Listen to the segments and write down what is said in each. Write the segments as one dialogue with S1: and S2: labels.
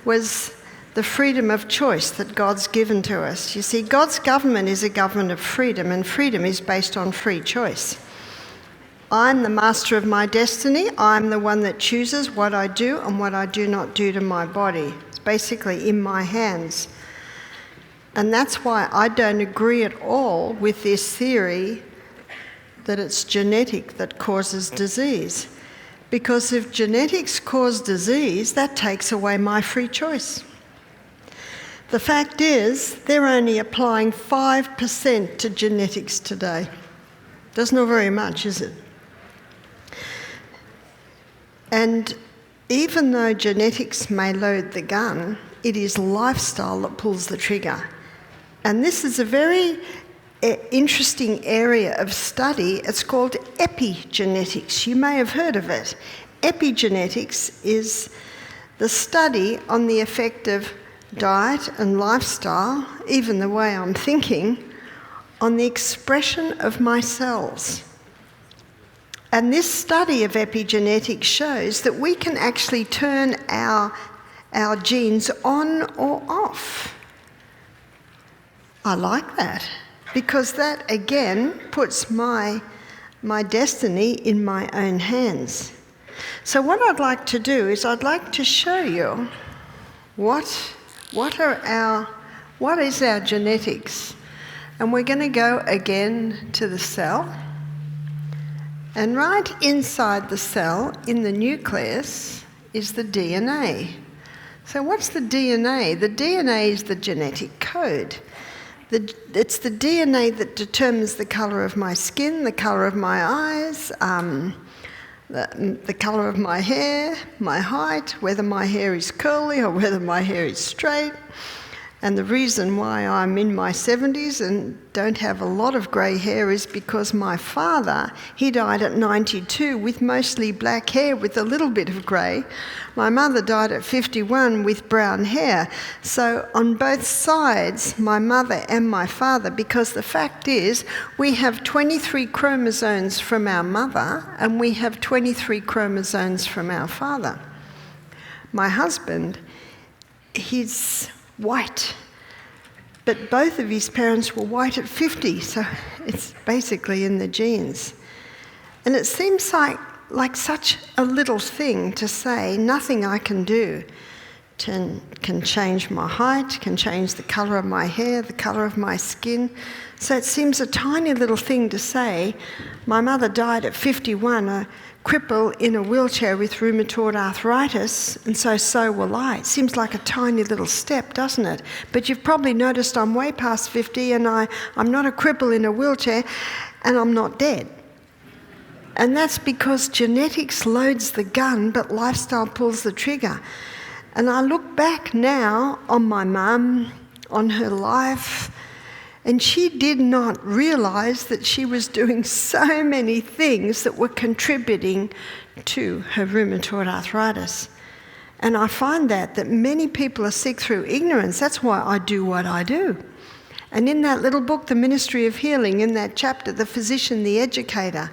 S1: was the freedom of choice that God's given to us. You see, God's government is a government of freedom, and freedom is based on free choice. I'm the master of my destiny. I'm the one that chooses what I do and what I do not do to my body. It's basically in my hands. And that's why I don't agree at all with this theory that it's genetic that causes disease. Because if genetics cause disease, that takes away my free choice. The fact is, they're only applying 5% to genetics today. That's not very much, is it? And even though genetics may load the gun, it is lifestyle that pulls the trigger. And this is a very interesting area of study. It's called epigenetics. You may have heard of it. Epigenetics is the study on the effect of diet and lifestyle, even the way I'm thinking, on the expression of my cells. And this study of epigenetics shows that we can actually turn our genes on or off. I like that, because that again puts my destiny in my own hands. So what I'd like to do is I'd like to show you what is our genetics. And we're going to go again to the cell. And right inside the cell, in the nucleus, is the DNA. So what's the DNA? The DNA is the genetic code. It's the DNA that determines the colour of my skin, the colour of my eyes, the colour of my hair, my height, whether my hair is curly or whether my hair is straight. And the reason why I'm in my 70s and don't have a lot of grey hair is because my father, he died at 92 with mostly black hair with a little bit of grey. My mother died at 51 with brown hair. So on both sides, my mother and my father, because the fact is we have 23 chromosomes from our mother and we have 23 chromosomes from our father. My husband, he's white, but both of his parents were white at 50, so it's basically in the genes. And it seems like such a little thing to say, nothing I can do can change my height, can change the colour of my hair, the colour of my skin. So it seems a tiny little thing to say. My mother died at 51, a cripple in a wheelchair with rheumatoid arthritis, and so will I. It seems like a tiny little step, doesn't it? But you've probably noticed I'm way past 50 and I'm not a cripple in a wheelchair and I'm not dead. And that's because genetics loads the gun, but lifestyle pulls the trigger. And I look back now on my mum, on her life, and she did not realise that she was doing so many things that were contributing to her rheumatoid arthritis. And I find that many people are sick through ignorance. That's why I do what I do. And in that little book, The Ministry of Healing, in that chapter, The Physician, the Educator,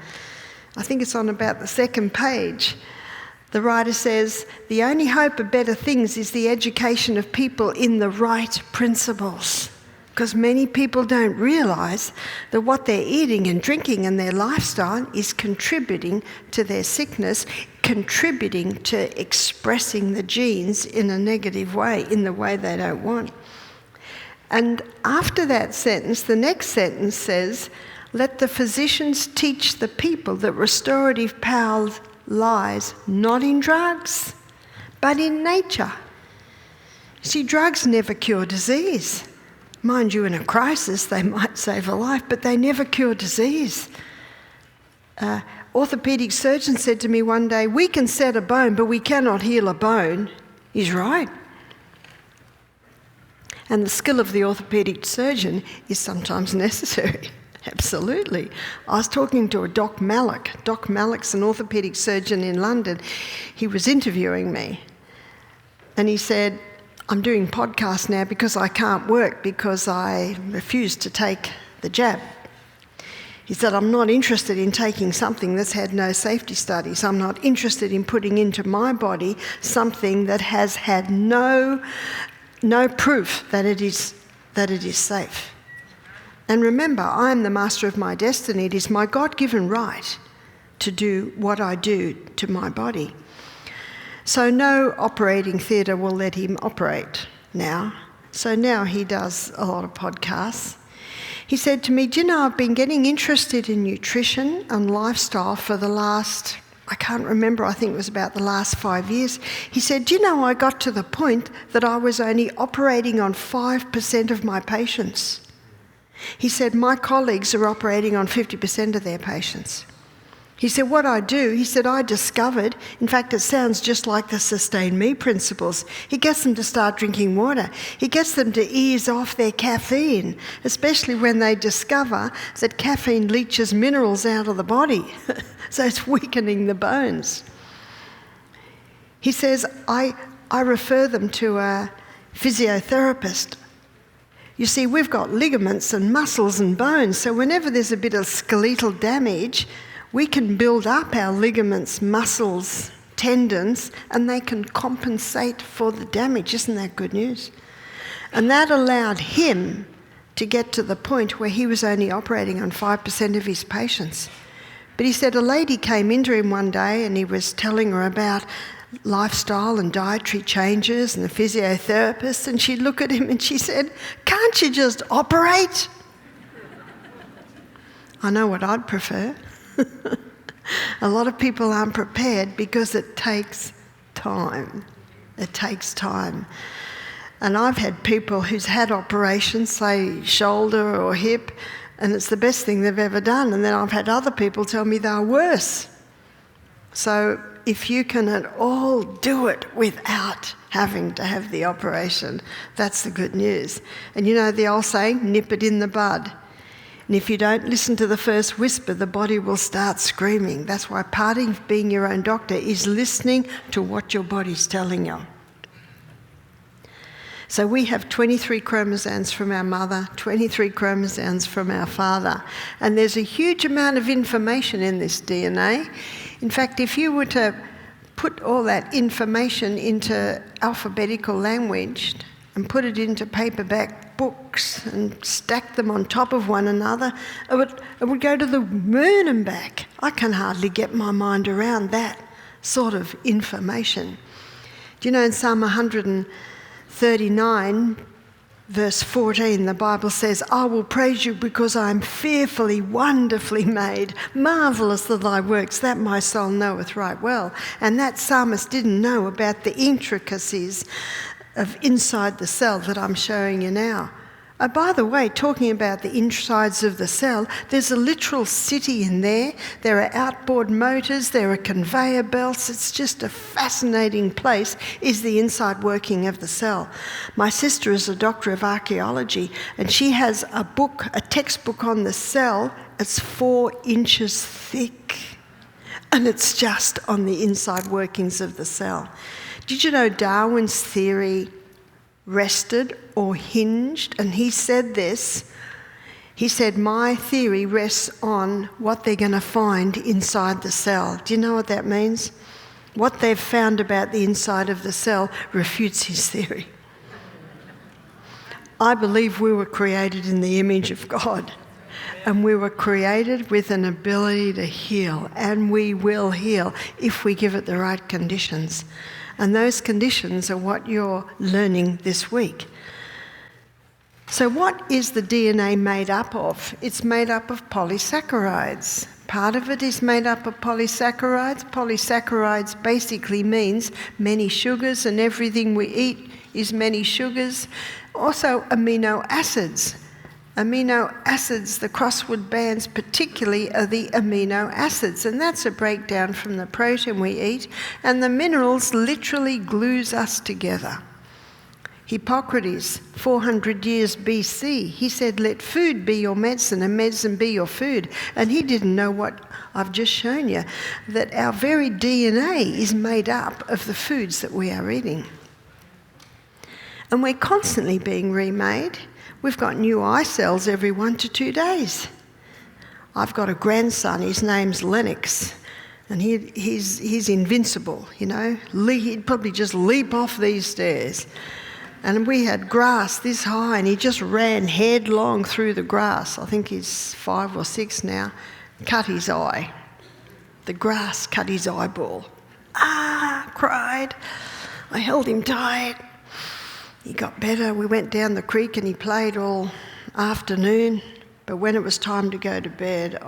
S1: I think it's on about the second page, the writer says, the only hope of better things is the education of people in the right principles. Because many people don't realise that what they're eating and drinking and their lifestyle is contributing to their sickness, contributing to expressing the genes in a negative way, in the way they don't want. And after that sentence, the next sentence says, let the physicians teach the people that restorative power lies not in drugs, but in nature. See, drugs never cure disease. Mind you, in a crisis, they might save a life, but they never cure disease. Orthopaedic surgeon said to me one day, we can set a bone, but we cannot heal a bone. He's right. And the skill of the orthopaedic surgeon is sometimes necessary. Absolutely. I was talking to a Doc Mallock. Doc Mallock's an orthopaedic surgeon in London. He was interviewing me. And he said, I'm doing podcasts now because I can't work because I refuse to take the jab. He said, I'm not interested in taking something that's had no safety studies. I'm not interested in putting into my body something that has had no proof that it is safe. And remember, I am the master of my destiny. It is my God-given right to do what I do to my body. So no operating theatre will let him operate now. So now he does a lot of podcasts. He said to me, do you know, I've been getting interested in nutrition and lifestyle for the last, I can't remember, I think it was about the last 5 years. He said, do you know, I got to the point that I was only operating on 5% of my patients. He said, my colleagues are operating on 50% of their patients. He said, what I do, he said, I discovered, in fact, it sounds just like the Sustain Me principles. He gets them to start drinking water. He gets them to ease off their caffeine, especially when they discover that caffeine leaches minerals out of the body. So it's weakening the bones. He says, I refer them to a physiotherapist. You see, we've got ligaments and muscles and bones, so whenever there's a bit of skeletal damage, we can build up our ligaments, muscles, tendons, and they can compensate for the damage. Isn't that good news? And that allowed him to get to the point where he was only operating on 5% of his patients. But he said a lady came into him one day and he was telling her about lifestyle and dietary changes and the physiotherapist, and she'd look at him and she said, can't you just operate? I know what I'd prefer. A lot of people aren't prepared because it takes time. It takes time. And I've had people who's had operations, say shoulder or hip, and it's the best thing they've ever done. And then I've had other people tell me they're worse. So if you can at all do it without having to have the operation, that's the good news. And you know the old saying, nip it in the bud. And if you don't listen to the first whisper, the body will start screaming. That's why part of being your own doctor is listening to what your body's telling you. So we have 23 chromosomes from our mother, 23 chromosomes from our father. And there's a huge amount of information in this DNA. In fact, if you were to put all that information into alphabetical language and put it into paperback books and stack them on top of one another, it would go to the moon and back. I can hardly get my mind around that sort of information. Do you know in Psalm 139, verse 14, the Bible says, I will praise you because I am fearfully, wonderfully made. Marvellous are thy works, that my soul knoweth right well. And that psalmist didn't know about the intricacies of inside the cell that I'm showing you now. By the way, talking about the insides of the cell, there's a literal city in there. There are outboard motors, there are conveyor belts. It's just a fascinating place, is the inside working of the cell. My sister is a doctor of archaeology, and she has a book, a textbook on the cell. It's 4 inches thick, and it's just on the inside workings of the cell. Did you know Darwin's theory rested or hinged? And he said this. He said, my theory rests on what they're going to find inside the cell. Do you know what that means? What they've found about the inside of the cell refutes his theory. I believe we were created in the image of God. And we were created with an ability to heal. And we will heal if we give it the right conditions. And those conditions are what you're learning this week. So what is the DNA made up of? It's made up of polysaccharides. Part of it is made up of polysaccharides. Polysaccharides basically means many sugars, and everything we eat is many sugars. Also amino acids. Amino acids, the crossword bands particularly, are the amino acids, and that's a breakdown from the protein we eat, and the minerals literally glues us together. Hippocrates, 400 years BC, he said, let food be your medicine and medicine be your food. And he didn't know what I've just shown you, that our very DNA is made up of the foods that we are eating. And we're constantly being remade. We've got new eye cells every 1 to 2 days. I've got a grandson, his name's Lennox, and he's invincible, you know. He'd probably just leap off these stairs. And we had grass this high, and he just ran headlong through the grass. I think he's 5 or 6 now. Cut his eye. The grass cut his eyeball. Cried. I held him tight. He got better. We went down the creek and he played all afternoon. But when it was time to go to bed,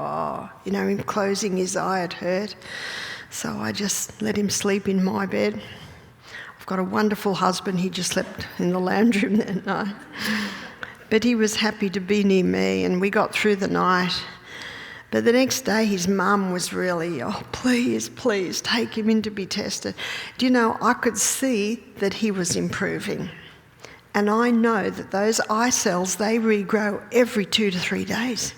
S1: him closing his eye, it hurt. So I just let him sleep in my bed. I've got a wonderful husband. He just slept in the lounge room that night. But he was happy to be near me, and we got through the night. But the next day, his mum was really, please, take him in to be tested. Do you know, I could see that he was improving. And I know that those eye cells, they regrow every 2 to 3 days.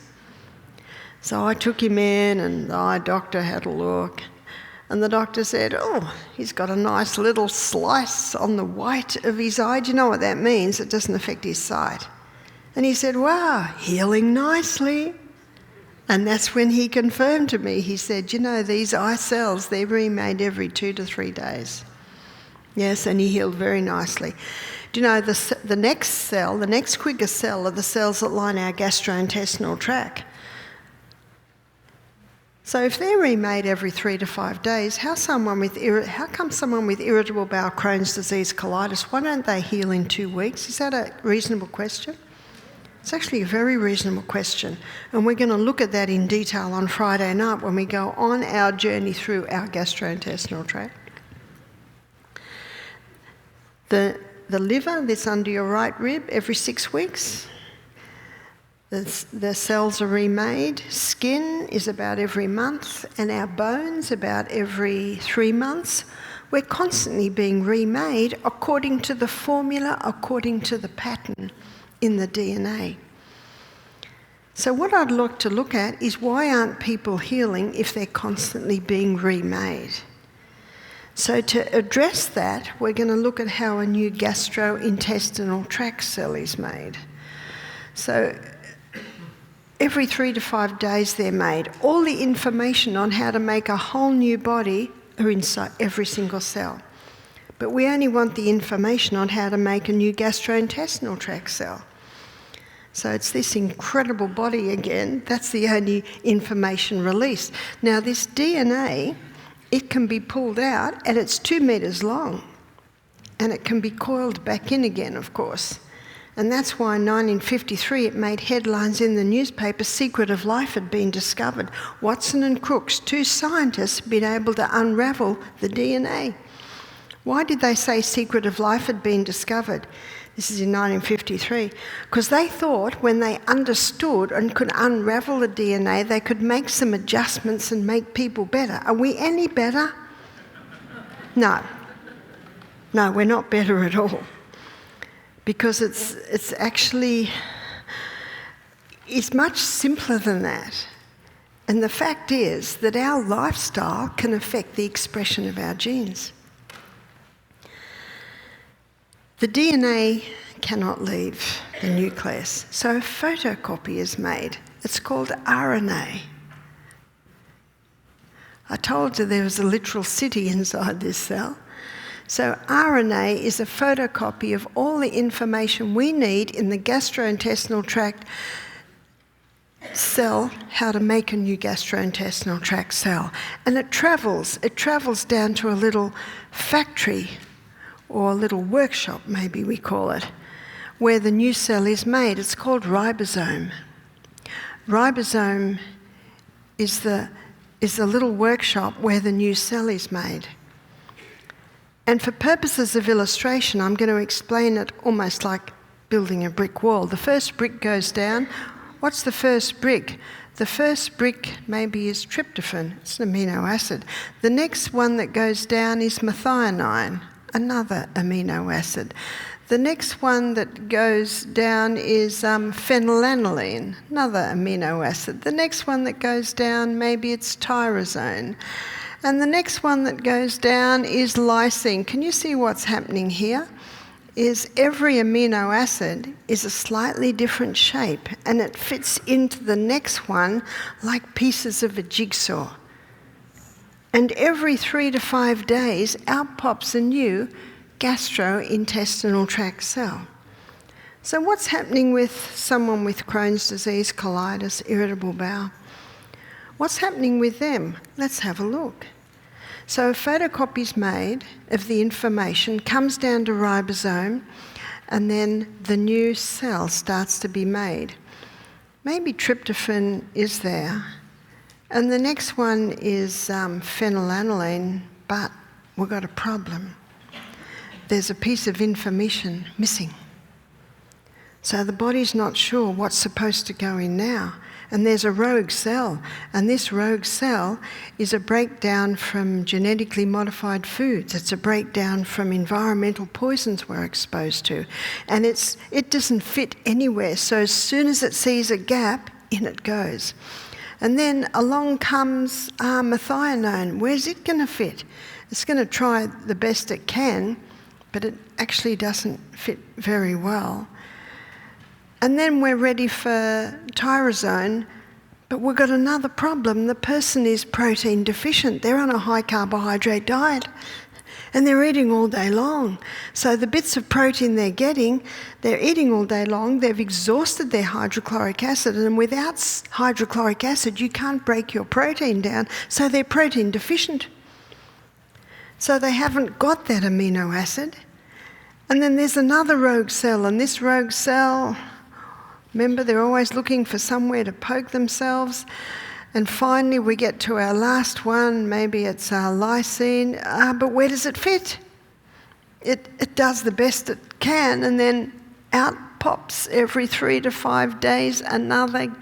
S1: So I took him in, and the eye doctor had a look. And the doctor said, he's got a nice little slice on the white of his eye. Do you know what that means? It doesn't affect his sight. And he said, wow, healing nicely. And that's when he confirmed to me. He said, these eye cells, they're remade every 2 to 3 days. Yes, and he healed very nicely. Do you know, the next quickest cell are the cells that line our gastrointestinal tract. So if they're remade every 3 to 5 days, how come someone with irritable bowel, Crohn's disease, colitis, why don't they heal in 2 weeks? Is that a reasonable question? It's actually a very reasonable question. And we're going to look at that in detail on Friday night when we go on our journey through our gastrointestinal tract. The liver that's under your right rib, every 6 weeks. The cells are remade. Skin is about every month, and our bones about every 3 months. We're constantly being remade according to the formula, according to the pattern in the DNA. So what I'd like to look at is, why aren't people healing if they're constantly being remade? So to address that, we're going to look at how a new gastrointestinal tract cell is made. So every 3 to 5 days they're made. All the information on how to make a whole new body are inside every single cell. But we only want the information on how to make a new gastrointestinal tract cell. So it's this incredible body again. That's the only information released. Now this DNA, it can be pulled out, and it's 2 meters long. And it can be coiled back in again, of course. And that's why in 1953 it made headlines in the newspaper, Secret of Life had been discovered. Watson and Crookes, 2 scientists, had been able to unravel the DNA. Why did they say Secret of Life had been discovered? This is in 1953. Because they thought when they understood and could unravel the DNA, they could make some adjustments and make people better. Are we any better? No. No, we're not better at all. Because it's much simpler than that. And the fact is that our lifestyle can affect the expression of our genes. The DNA cannot leave the nucleus, so a photocopy is made. It's called RNA. I told you there was a literal city inside this cell. So RNA is a photocopy of all the information we need in the gastrointestinal tract cell, how to make a new gastrointestinal tract cell. And it travels down to a little factory, or a little workshop, maybe we call it, where the new cell is made. It's called ribosome. Ribosome is the little workshop where the new cell is made. And for purposes of illustration, I'm going to explain it almost like building a brick wall. The first brick goes down. What's the first brick? The first brick maybe is tryptophan. It's an amino acid. The next one that goes down is methionine, another amino acid. The next one that goes down is phenylalanine, another amino acid. The next one that goes down, maybe it's tyrosine. And the next one that goes down is lysine. Can you see what's happening here? is every amino acid is a slightly different shape, and it fits into the next one like pieces of a jigsaw. And every 3 to 5 days, out pops a new gastrointestinal tract cell. So what's happening with someone with Crohn's disease, colitis, irritable bowel? What's happening with them? Let's have a look. So a photocopy is made of the information, comes down to ribosome, and then the new cell starts to be made. Maybe tryptophan is there. And the next one is phenylalanine, but we've got a problem. There's a piece of information missing. So the body's not sure what's supposed to go in now. And there's a rogue cell. And this rogue cell is a breakdown from genetically modified foods. It's a breakdown from environmental poisons we're exposed to. And it doesn't fit anywhere. So as soon as it sees a gap, in it goes. And then along comes methionine. Where's it going to fit? It's going to try the best it can, but it actually doesn't fit very well. And then we're ready for tyrosine, but we've got another problem. The person is protein deficient. They're on a high carbohydrate diet and they're eating all day long. So the bits of protein they're eating all day long. They've exhausted their hydrochloric acid, and without hydrochloric acid, you can't break your protein down. So they're protein deficient. So they haven't got that amino acid. And then there's another rogue cell, and this rogue cell, remember, they're always looking for somewhere to poke themselves. And finally, we get to our last one. Maybe it's our lysine. But where does it fit? It does the best it can, and then out pops every 3 to 5 days another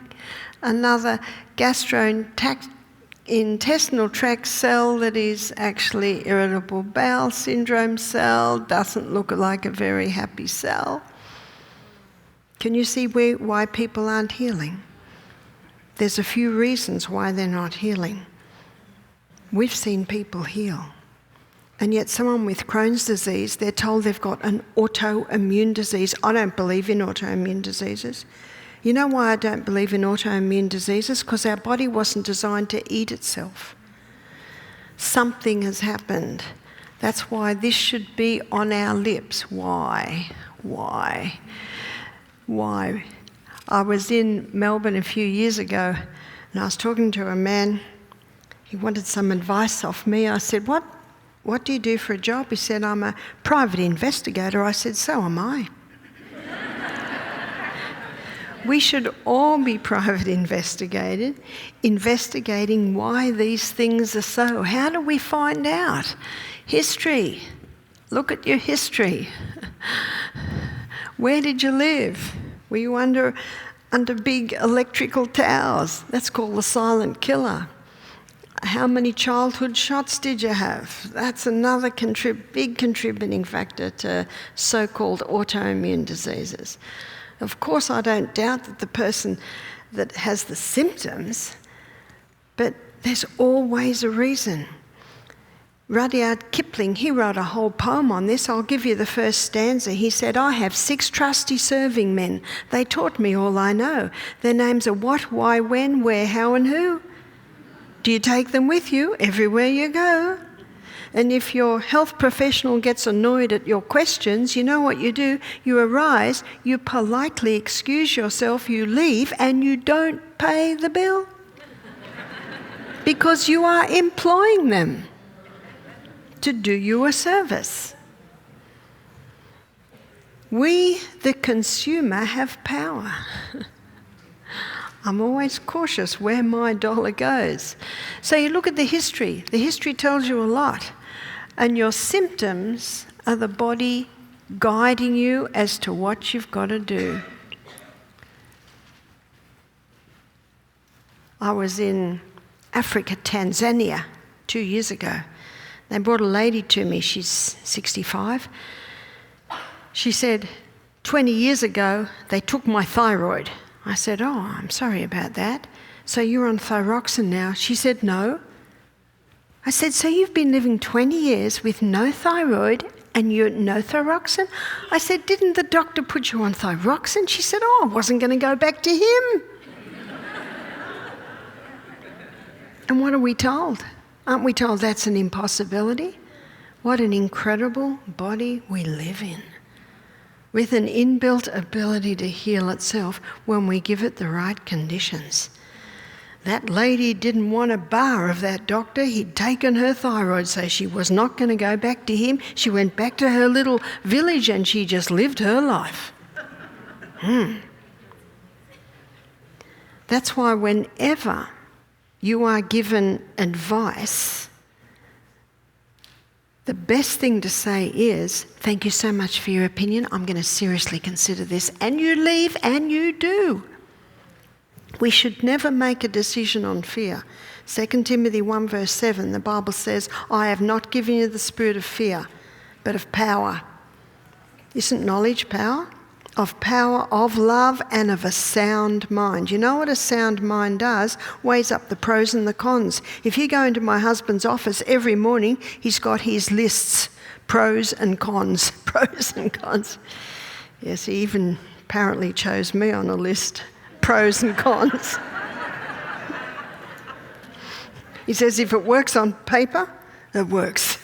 S1: gastrointestinal tract cell that is actually irritable bowel syndrome cell. Doesn't look like a very happy cell. Can you see why people aren't healing? There's a few reasons why they're not healing. We've seen people heal. And yet someone with Crohn's disease, they're told they've got an autoimmune disease. I don't believe in autoimmune diseases. You know why I don't believe in autoimmune diseases? Because our body wasn't designed to eat itself. Something has happened. That's why this should be on our lips. Why? I was in Melbourne a few years ago, and I was talking to a man. He wanted some advice off me. I said, what do you do for a job? He said, I'm a private investigator. I said, so am I. We should all be private investigating why these things are so. How do we find out? History. Look at your history. Where did you live? Were you under big electrical towers? That's called the silent killer. How many childhood shots did you have? That's another big contributing factor to so-called autoimmune diseases. Of course, I don't doubt that the person that has the symptoms, but there's always a reason. Rudyard Kipling, he wrote a whole poem on this. I'll give you the first stanza. He said, I have 6 trusty serving men. They taught me all I know. Their names are what, why, when, where, how, and who. Do you take them with you everywhere you go? And if your health professional gets annoyed at your questions, you know what you do? You arise, you politely excuse yourself, you leave, and you don't pay the bill. Because you are employing them to do you a service. We, the consumer, have power. I'm always cautious where my dollar goes. So you look at the history. The history tells you a lot. And your symptoms are the body guiding you as to what you've got to do. I was in Africa, Tanzania, 2 years ago. They brought a lady to me. She's 65. She said, 20 years ago, they took my thyroid. I said, oh, I'm sorry about that. So you're on thyroxine now? She said, no. I said, so you've been living 20 years with no thyroid And no thyroxine? I said, didn't the doctor put you on thyroxine? She said, I wasn't going to go back to him. And what are we told? Aren't we told that's an impossibility? What an incredible body we live in, with an inbuilt ability to heal itself when we give it the right conditions. That lady didn't want a bar of that doctor. He'd taken her thyroid, so she was not going to go back to him. She went back to her little village and she just lived her life. That's why whenever you are given advice, the best thing to say is, thank you so much for your opinion. I'm going to seriously consider this. And you leave and you do. We should never make a decision on fear. 2 Timothy 1 verse 7, the Bible says, I have not given you the spirit of fear, but of power. Isn't knowledge power? Of power, of love, and of a sound mind. You know what a sound mind does? Weighs up the pros and the cons. If you go into my husband's office every morning, he's got his lists, pros and cons, pros and cons. Yes, he even apparently chose me on a list, pros and cons. He says if it works on paper, it works.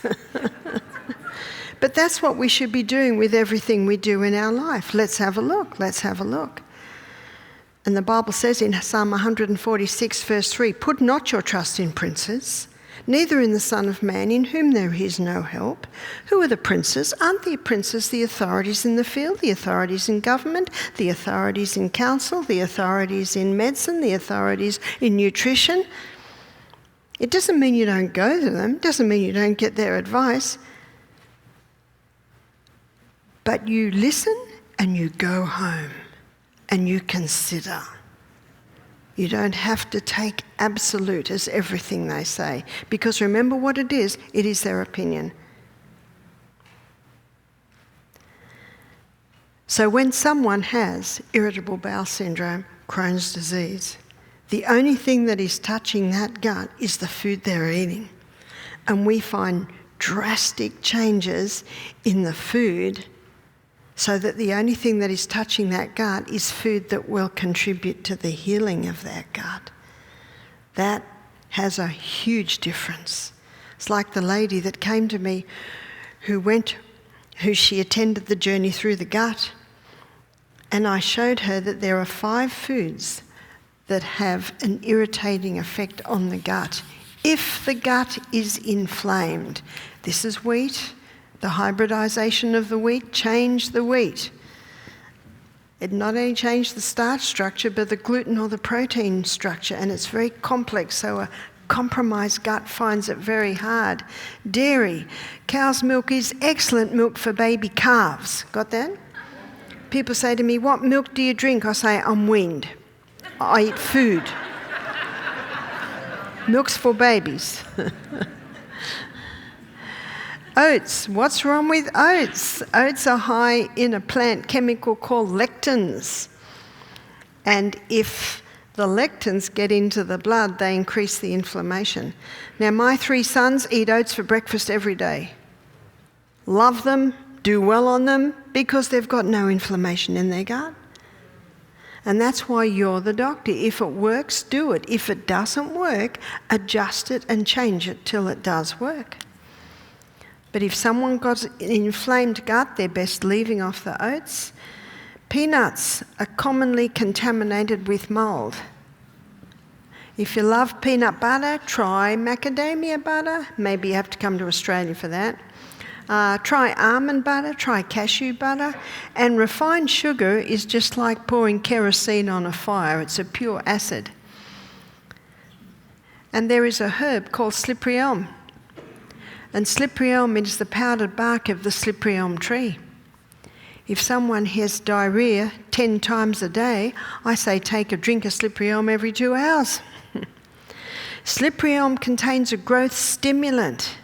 S1: But that's what we should be doing with everything we do in our life. Let's have a look. Let's have a look. And the Bible says in Psalm 146 verse 3, put not your trust in princes, neither in the Son of Man, in whom there is no help. Who are the princes? Aren't the princes the authorities in the field, the authorities in government, the authorities in council, the authorities in medicine, the authorities in nutrition? It doesn't mean you don't go to them. It doesn't mean you don't get their advice. But you listen and you go home and you consider. You don't have to take absolute as everything they say, because remember what it is their opinion. So when someone has irritable bowel syndrome, Crohn's disease, the only thing that is touching that gut is the food they're eating. And we find drastic changes in the food, so that the only thing that is touching that gut is food that will contribute to the healing of that gut. That has a huge difference. It's like the lady that came to me who she attended the journey through the gut, and I showed her that there are 5 foods that have an irritating effect on the gut. If the gut is inflamed, this is wheat. The hybridization of the wheat changed the wheat. It not only changed the starch structure, but the gluten or the protein structure, and it's very complex, so a compromised gut finds it very hard. Dairy. Cow's milk is excellent milk for baby calves. Got that? People say to me, what milk do you drink? I say, I'm weaned. I eat food. Milk's for babies. Oats. What's wrong with oats? Oats are high in a plant chemical called lectins. And if the lectins get into the blood, they increase the inflammation. Now, my 3 sons eat oats for breakfast every day. Love them, do well on them, because they've got no inflammation in their gut. And that's why you're the doctor. If it works, do it. If it doesn't work, adjust it and change it till it does work. But if someone got an inflamed gut, they're best leaving off the oats. Peanuts are commonly contaminated with mould. If you love peanut butter, try macadamia butter. Maybe you have to come to Australia for that. Try almond butter, try cashew butter. And refined sugar is just like pouring kerosene on a fire. It's a pure acid. And there is a herb called slippery elm. And slippery elm is the powdered bark of the slippery elm tree. If someone has diarrhea 10 times a day, I say take a drink of slippery elm every 2 hours. Slippery elm contains a growth stimulant.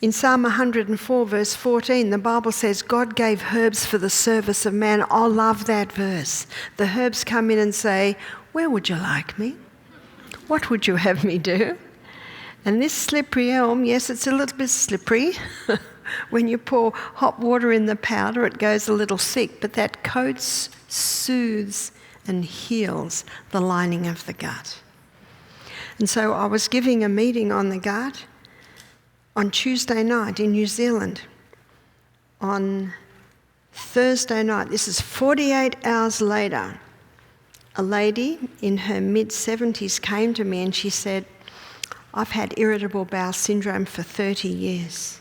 S1: In Psalm 104 verse 14, the Bible says, God gave herbs for the service of man. I love that verse. The herbs come in and say, where would you like me? What would you have me do? And this slippery elm, yes, it's a little bit slippery, When you pour hot water in the powder, it goes a little thick, but that coats, soothes, and heals the lining of the gut. And so I was giving a meeting on the gut on Tuesday night in New Zealand. On Thursday night, this is 48 hours later, a lady in her mid-70s came to me and she said, I've had irritable bowel syndrome for 30 years.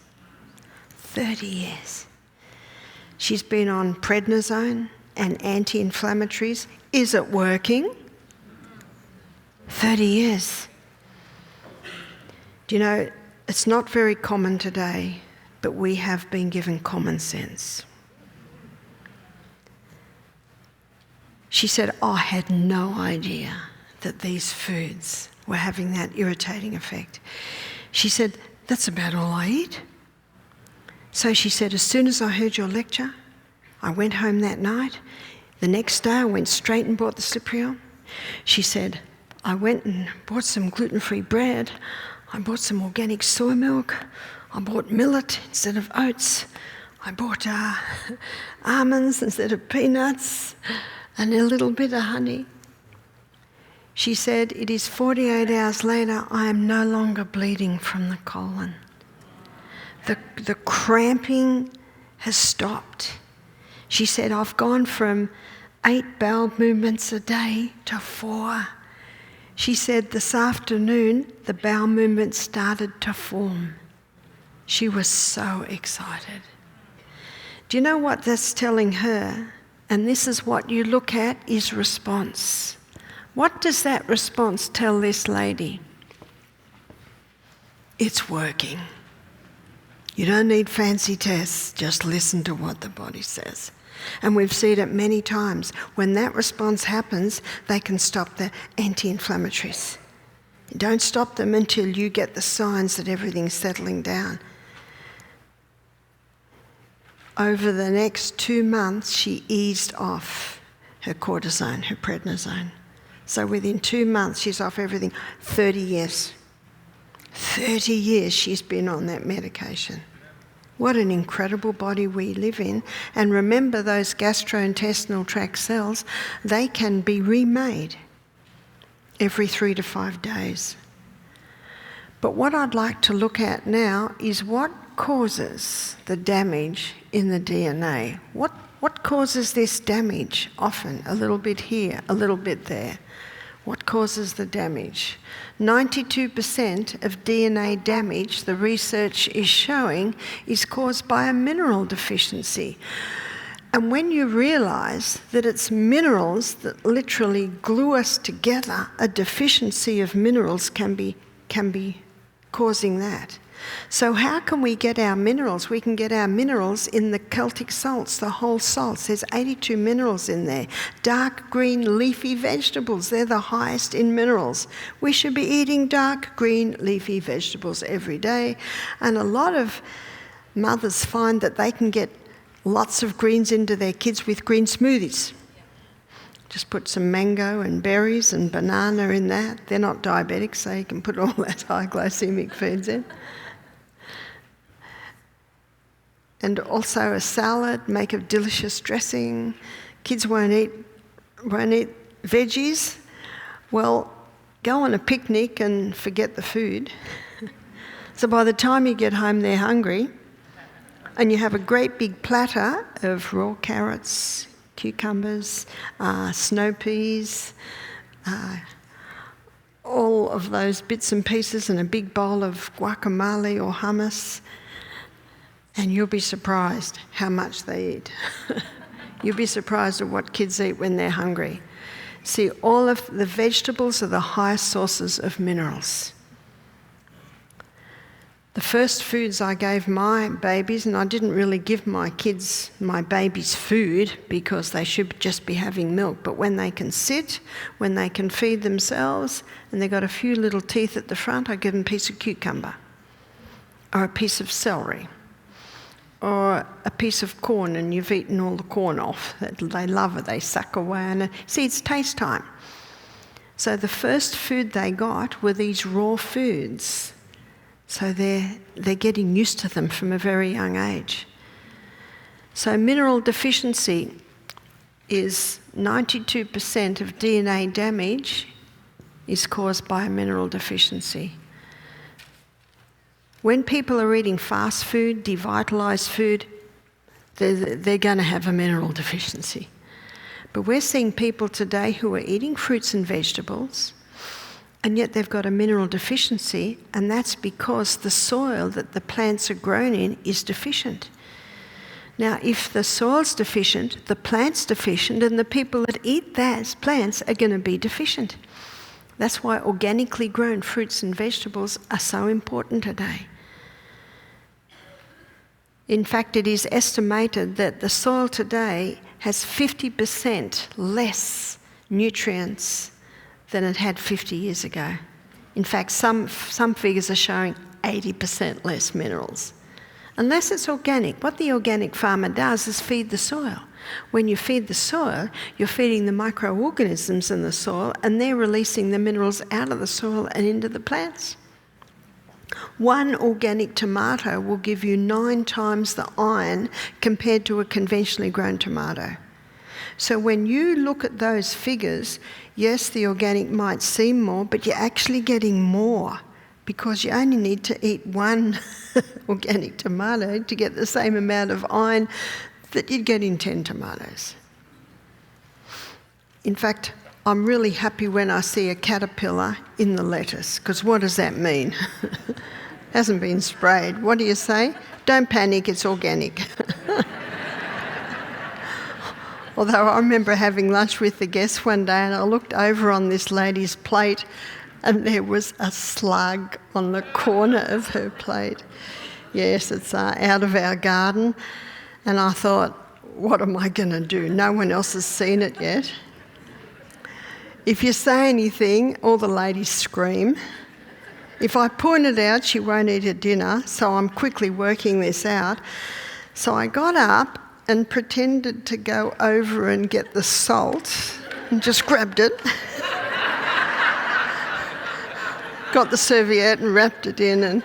S1: 30 years. She's been on prednisone and anti-inflammatories. Is it working? 30 years. Do you know, it's not very common today, but we have been given common sense. She said, I had no idea that these foods were having that irritating effect. She said, that's about all I eat. So she said, as soon as I heard your lecture, I went home that night. The next day I went straight and bought the Cypriol. She said, I went and bought some gluten-free bread. I bought some organic soy milk. I bought millet instead of oats. I bought almonds instead of peanuts and a little bit of honey. She said, it is 48 hours later, I am no longer bleeding from the colon. The cramping has stopped. She said, I've gone from 8 bowel movements a day to 4. She said, this afternoon, the bowel movements started to form. She was so excited. Do you know what that's telling her? And this is what you look at, is response. What does that response tell this lady? It's working. You don't need fancy tests, just listen to what the body says. And we've seen it many times. When that response happens, they can stop the anti-inflammatories. Don't stop them until you get the signs that everything's settling down. Over the next 2 months, she eased off her cortisone, her prednisone. So within 2 months, she's off everything. 30 years. 30 years she's been on that medication. What an incredible body we live in. And remember, those gastrointestinal tract cells, they can be remade every 3 to 5 days. But what I'd like to look at now is what causes the damage in the DNA. What causes this damage? Often a little bit here, a little bit there. What causes the damage? 92% of DNA damage, the research is showing, is caused by a mineral deficiency. And when you realise that it's minerals that literally glue us together, a deficiency of minerals can be causing that. So how can we get our minerals? We can get our minerals in the Celtic salts, the whole salts. There's 82 minerals in there. Dark green leafy vegetables, they're the highest in minerals. We should be eating dark green leafy vegetables every day. And a lot of mothers find that they can get lots of greens into their kids with green smoothies. Just put some mango and berries and banana in that. They're not diabetic, so you can put all that high glycemic foods in. And also a salad, make a delicious dressing. Kids won't eat veggies. Well, go on a picnic and forget the food. So by the time you get home, they're hungry. And you have a great big platter of raw carrots, cucumbers, snow peas, all of those bits and pieces, and a big bowl of guacamole or hummus. And you'll be surprised how much they eat. You'll be surprised at what kids eat when they're hungry. See, all of the vegetables are the highest sources of minerals. The first foods I gave my babies, and I didn't really give my babies food because they should just be having milk, but when they can sit, when they can feed themselves, and they've got a few little teeth at the front, I give them a piece of cucumber or a piece of celery, or a piece of corn, and you've eaten all the corn off. They love it, they suck away on it. See, it's taste time. So the first food they got were these raw foods So they're getting used to them from a very young age. So mineral deficiency is 92% of DNA damage is caused by a mineral deficiency. When people are eating fast food, devitalised food, they're going to have a mineral deficiency. But we're seeing people today who are eating fruits and vegetables, and yet they've got a mineral deficiency, and that's because the soil that the plants are grown in is deficient. Now, if the soil's deficient, the plant's deficient, and the people that eat those plants are going to be deficient. That's why organically grown fruits and vegetables are so important today. In fact, it is estimated that the soil today has 50% less nutrients than it had 50 years ago. In fact, some figures are showing 80% less minerals. Unless it's organic. What the organic farmer does is feed the soil. When you feed the soil, you're feeding the microorganisms in the soil, and they're releasing the minerals out of the soil and into the plants. One organic tomato will give you 9 times the iron compared to a conventionally grown tomato. So when you look at those figures, yes, the organic might seem more, but you're actually getting more because you only need to eat one organic tomato to get the same amount of iron that you'd get in 10 tomatoes. In fact, I'm really happy when I see a caterpillar in the lettuce, because what does that mean? Hasn't been sprayed. What do you say? Don't panic, it's organic. Although I remember having lunch with the guests one day and I looked over on this lady's plate and there was a slug on the corner of her plate. Yes, it's out of our garden. And I thought, what am I going to do? No one else has seen it yet. If you say anything, all the ladies scream. If I point it out, she won't eat her dinner, so I'm quickly working this out. So I got up and pretended to go over and get the salt and just grabbed it. Got the serviette and wrapped it in and...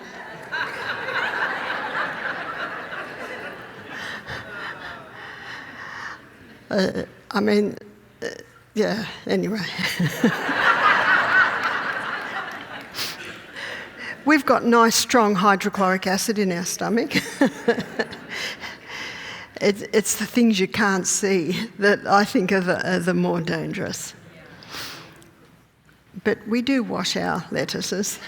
S1: yeah, anyway. We've got nice, strong hydrochloric acid in our stomach. It's the things you can't see that I think are the more dangerous. But we do wash our lettuces.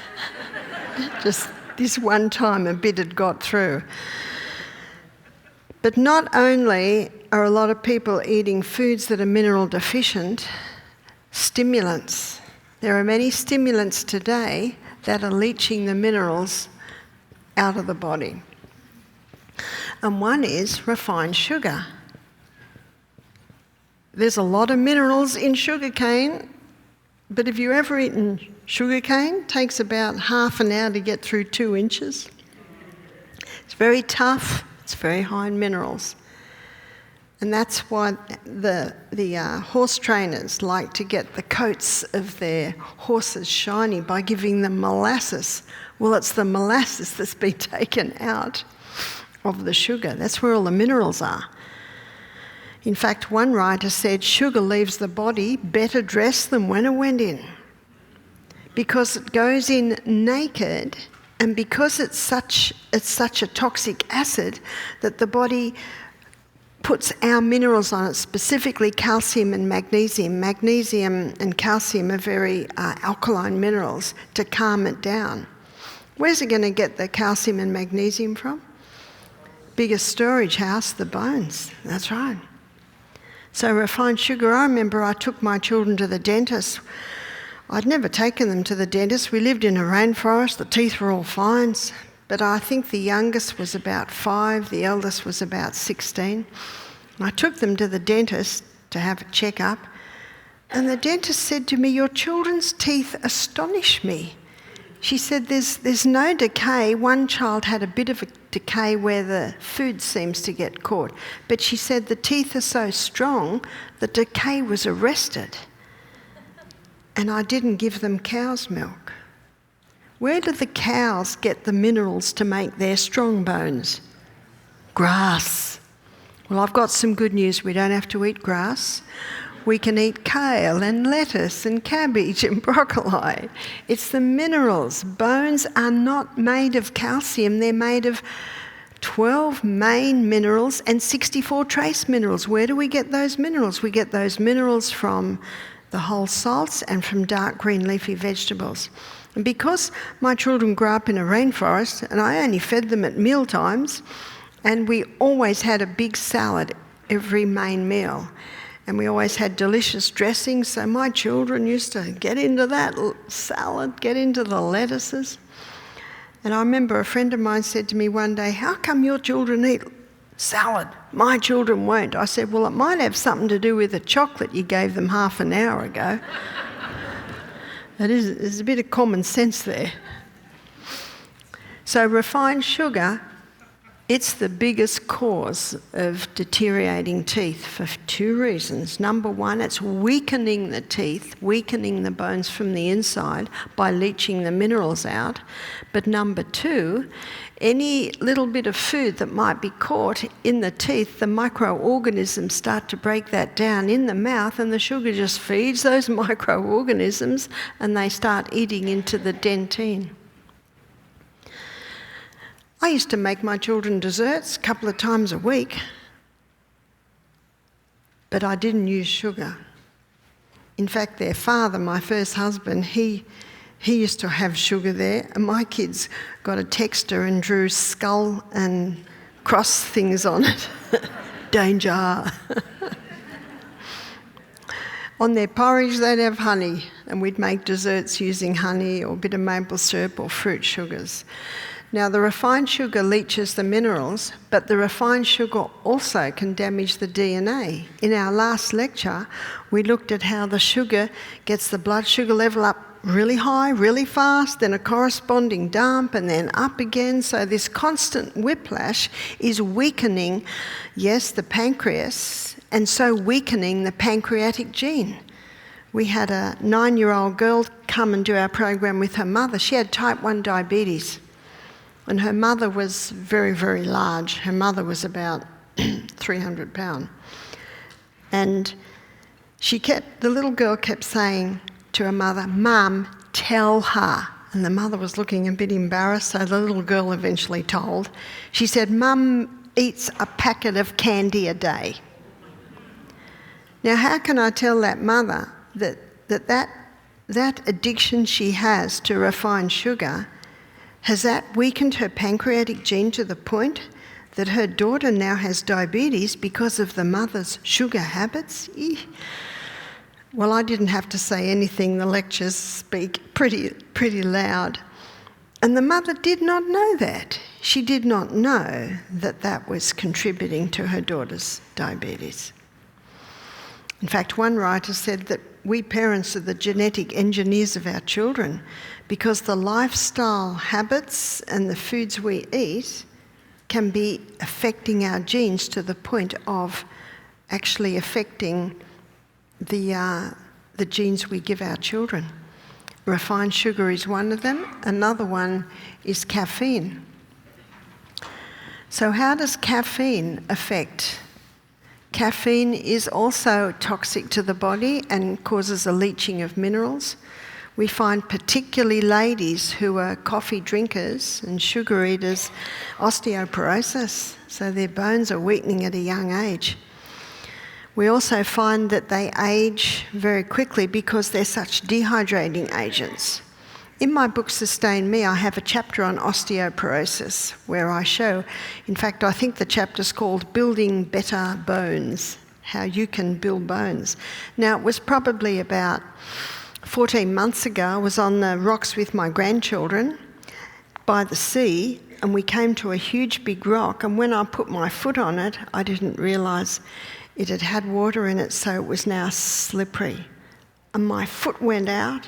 S1: Just this one time a bit had got through. But not only are a lot of people eating foods that are mineral deficient, stimulants. There are many stimulants today that are leaching the minerals out of the body. And one is refined sugar. There's a lot of minerals in sugarcane, but have you ever eaten sugarcane? It takes about half an hour to get through 2 inches. It's very tough, it's very high in minerals. And that's why the horse trainers like to get the coats of their horses shiny by giving them molasses. Well, it's the molasses that's been taken out of the sugar. That's where all the minerals are. In fact, one writer said sugar leaves the body better dressed than when it went in, because it goes in naked, and because it's such a toxic acid that the body puts our minerals on it, specifically calcium and magnesium. Magnesium and calcium are very alkaline minerals to calm it down. Where's it going to get the calcium and magnesium from? Biggest storage house, the bones. That's right. So refined sugar, I remember I took my children to the dentist. I'd never taken them to the dentist. We lived in a rainforest, the teeth were all fine, but I think the youngest was about 5, the eldest was about 16. And I took them to the dentist to have a checkup, and the dentist said to me, "Your children's teeth astonish me." She said, there's no decay. One child had a bit of a decay where the food seems to get caught, but she said the teeth are so strong, the decay was arrested. And I didn't give them cow's milk. Where do the cows get the minerals to make their strong bones? Grass. Well, I've got some good news. We don't have to eat grass. We can eat kale and lettuce and cabbage and broccoli. It's the minerals. Bones are not made of calcium. They're made of 12 main minerals and 64 trace minerals. Where do we get those minerals? We get those minerals from the whole salts and from dark green leafy vegetables. And because my children grew up in a rainforest and I only fed them at meal times, and we always had a big salad every main meal. And we always had delicious dressings, so my children used to get into that salad, get into the lettuces. And I remember a friend of mine said to me one day, "How come your children eat salad? My children won't." I said, "Well, it might have something to do with the chocolate you gave them half an hour ago." There's a bit of common sense there. So refined sugar, it's the biggest cause of deteriorating teeth for two reasons. Number one, it's weakening the teeth, weakening the bones from the inside by leaching the minerals out. But number two, any little bit of food that might be caught in the teeth, the microorganisms start to break that down in the mouth, and the sugar just feeds those microorganisms and they start eating into the dentine. I used to make my children desserts a couple of times a week, but I didn't use sugar. In fact, their father, my first husband, he used to have sugar there, and my kids got a texter and drew skull and cross things on it. Danger. On their porridge, they'd have honey, and we'd make desserts using honey or a bit of maple syrup or fruit sugars. Now, the refined sugar leaches the minerals, but the refined sugar also can damage the DNA. In our last lecture, we looked at how the sugar gets the blood sugar level up really high, really fast, then a corresponding dump, and then up again. So this constant whiplash is weakening, yes, the pancreas, and so weakening the pancreatic gene. We had a 9-year-old girl come and do our program with her mother. She had type 1 diabetes. And her mother was very, very large. Her mother was about 300 pounds. And the little girl kept saying to her mother, "Mum, tell her." And the mother was looking a bit embarrassed, so the little girl eventually told. She said, "Mum eats a packet of candy a day." Now, how can I tell that mother that addiction she has to refined sugar, has that weakened her pancreatic gene to the point that her daughter now has diabetes because of the mother's sugar habits? Well, I didn't have to say anything. The lectures speak pretty loud. And the mother did not know that. She did not know that that was contributing to her daughter's diabetes. In fact, one writer said that we parents are the genetic engineers of our children, because the lifestyle habits and the foods we eat can be affecting our genes to the point of actually affecting the genes we give our children. Refined sugar is one of them. Another one is caffeine. So how does caffeine affect? Caffeine is also toxic to the body and causes a leaching of minerals. We find particularly ladies who are coffee drinkers and sugar eaters osteoporosis, so their bones are weakening at a young age. We also find that they age very quickly because they're such dehydrating agents. In my book, Sustain Me, I have a chapter on osteoporosis where I show, in fact, I think the chapter's called Building Better Bones, how you can build bones. Now, it was probably about 14 months ago. I was on the rocks with my grandchildren by the sea, and we came to a huge big rock, and when I put my foot on it, I didn't realise it had had water in it, so it was now slippery. And my foot went out,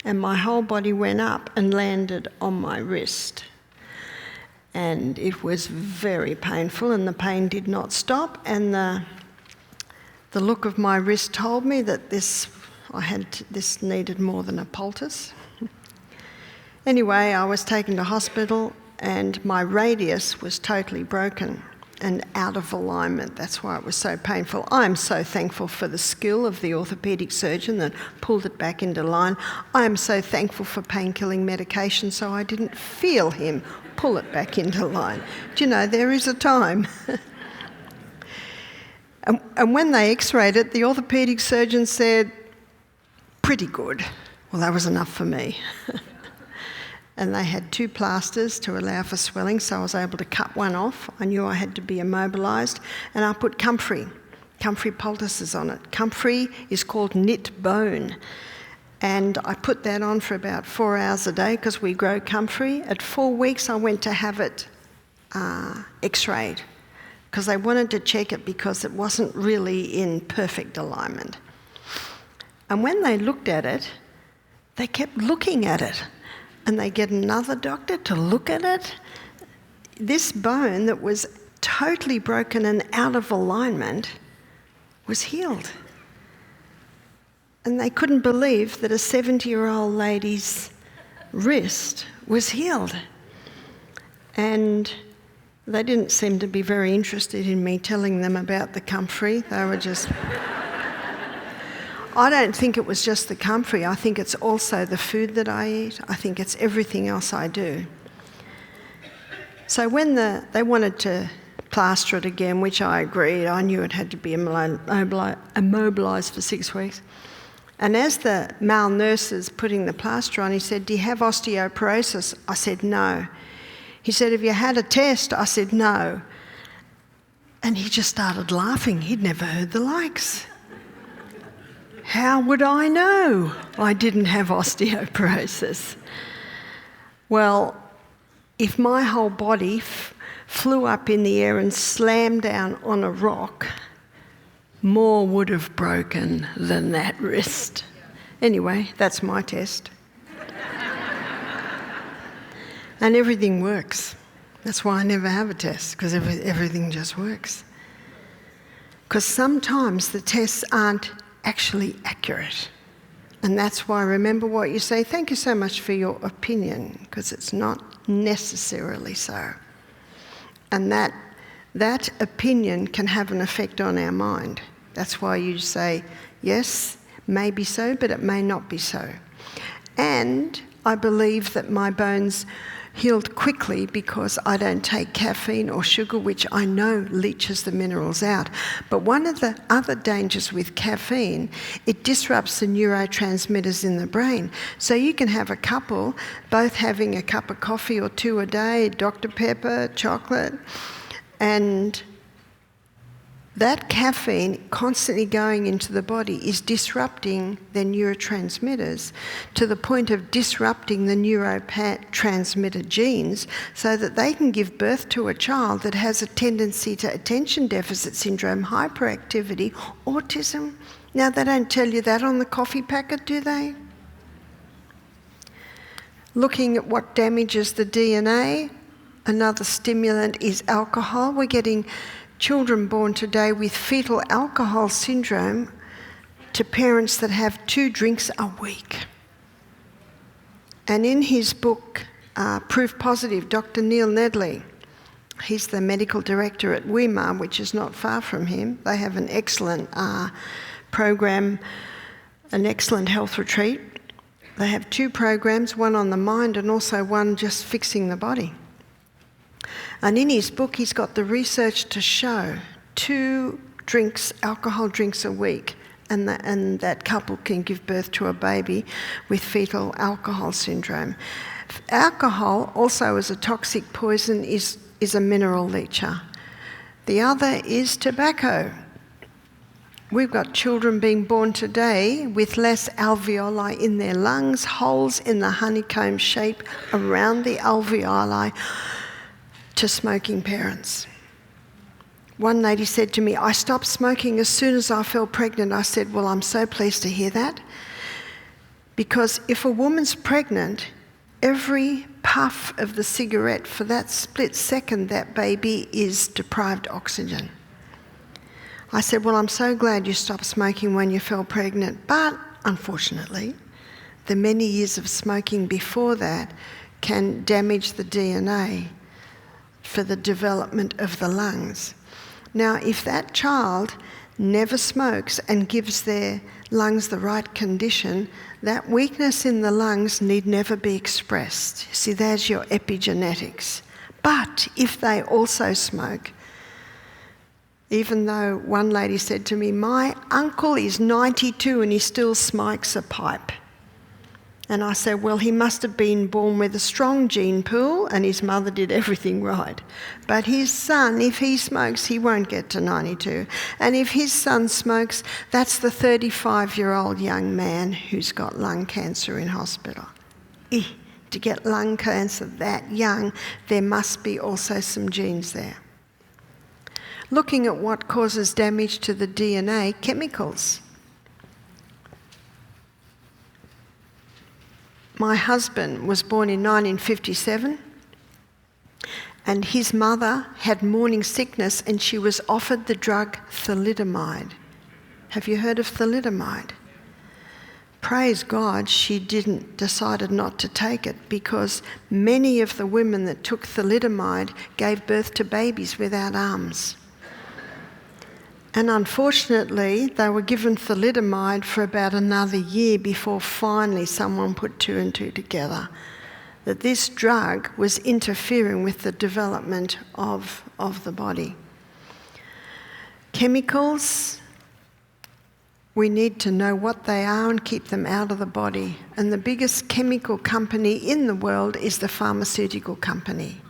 S1: and my whole body went up and landed on my wrist. And it was very painful, and the pain did not stop, and the look of my wrist told me that this needed more than a poultice. Anyway, I was taken to hospital and my radius was totally broken and out of alignment. That's why it was so painful. I'm so thankful for the skill of the orthopaedic surgeon that pulled it back into line. I am so thankful for pain-killing medication so I didn't feel him pull it back into line. Do you know, there is a time. And when they x-rayed it, the orthopaedic surgeon said, pretty good. Well, that was enough for me. And they had 2 plasters to allow for swelling, so I was able to cut one off. I knew I had to be immobilised, and I put comfrey poultices on it. Comfrey is called knit bone, and I put that on for about 4 hours a day because we grow comfrey. At 4 weeks, I went to have it x-rayed because they wanted to check it because it wasn't really in perfect alignment. And when they looked at it, they kept looking at it. And they get another doctor to look at it. This bone that was totally broken and out of alignment was healed. And they couldn't believe that a 70-year-old lady's wrist was healed. And they didn't seem to be very interested in me telling them about the comfrey. They were just... I don't think it was just the comfrey. I think it's also the food that I eat. I think it's everything else I do. So when they wanted to plaster it again, which I agreed, I knew it had to be immobilised for 6 weeks. And as the male nurse is putting the plaster on, he said, "Do you have osteoporosis?" I said, "No." He said, "Have you had a test?" I said, "No." And he just started laughing. He'd never heard the likes. How would I know I didn't have osteoporosis? Well, if my whole body flew up in the air and slammed down on a rock, more would have broken than that wrist. Anyway, that's my test. And everything works. That's why I never have a test, because everything just works. Because sometimes the tests aren't actually accurate. And that's why, remember what you say, thank you so much for your opinion, because it's not necessarily so. And that opinion can have an effect on our mind. That's why you say, yes, maybe so, but it may not be so. And I believe that my bones healed quickly because I don't take caffeine or sugar, which I know leaches the minerals out. But one of the other dangers with caffeine, it disrupts the neurotransmitters in the brain. So you can have a couple, both having a cup of coffee or 2 a day, Dr. Pepper, chocolate, and that caffeine constantly going into the body is disrupting their neurotransmitters to the point of disrupting the neurotransmitter genes so that they can give birth to a child that has a tendency to attention deficit syndrome, hyperactivity, autism. Now, they don't tell you that on the coffee packet, do they? Looking at what damages the DNA, another stimulant is alcohol. We're getting children born today with fetal alcohol syndrome to parents that have 2 drinks a week. And in his book, Proof Positive, Dr. Neil Nedley, he's the medical director at Weimar, which is not far from him. They have an excellent program, an excellent health retreat. They have 2 programs, one on the mind and also one just fixing the body. And in his book, he's got the research to show 2 drinks, alcohol drinks a week, and that couple can give birth to a baby with fetal alcohol syndrome. Alcohol, also as a toxic poison, is a mineral leacher. The other is tobacco. We've got children being born today with less alveoli in their lungs, holes in the honeycomb shape around the alveoli, to smoking parents. One lady said to me, "I stopped smoking as soon as I fell pregnant." I said, "Well, I'm so pleased to hear that." Because if a woman's pregnant, every puff of the cigarette, for that split second, that baby is deprived oxygen. I said, "Well, I'm so glad you stopped smoking when you fell pregnant, but unfortunately, the many years of smoking before that can damage the DNA for the development of the lungs. Now, if that child never smokes and gives their lungs the right condition, that weakness in the lungs need never be expressed. See, there's your epigenetics. But if they also smoke, even though one lady said to me, my uncle is 92 and he still smokes a pipe. And I said, well, he must have been born with a strong gene pool and his mother did everything right. But his son, if he smokes, he won't get to 92. And if his son smokes, that's the 35-year-old young man who's got lung cancer in hospital. To get lung cancer that young, there must be also some genes there. Looking at what causes damage to the DNA, chemicals. My husband was born in 1957 and his mother had morning sickness and she was offered the drug thalidomide. Have you heard of thalidomide? Praise God she decided not to take it, because many of the women that took thalidomide gave birth to babies without arms. And unfortunately, they were given thalidomide for about another year before finally someone put two and two together, that this drug was interfering with the development of the body. Chemicals, we need to know what they are and keep them out of the body. And the biggest chemical company in the world is the pharmaceutical company.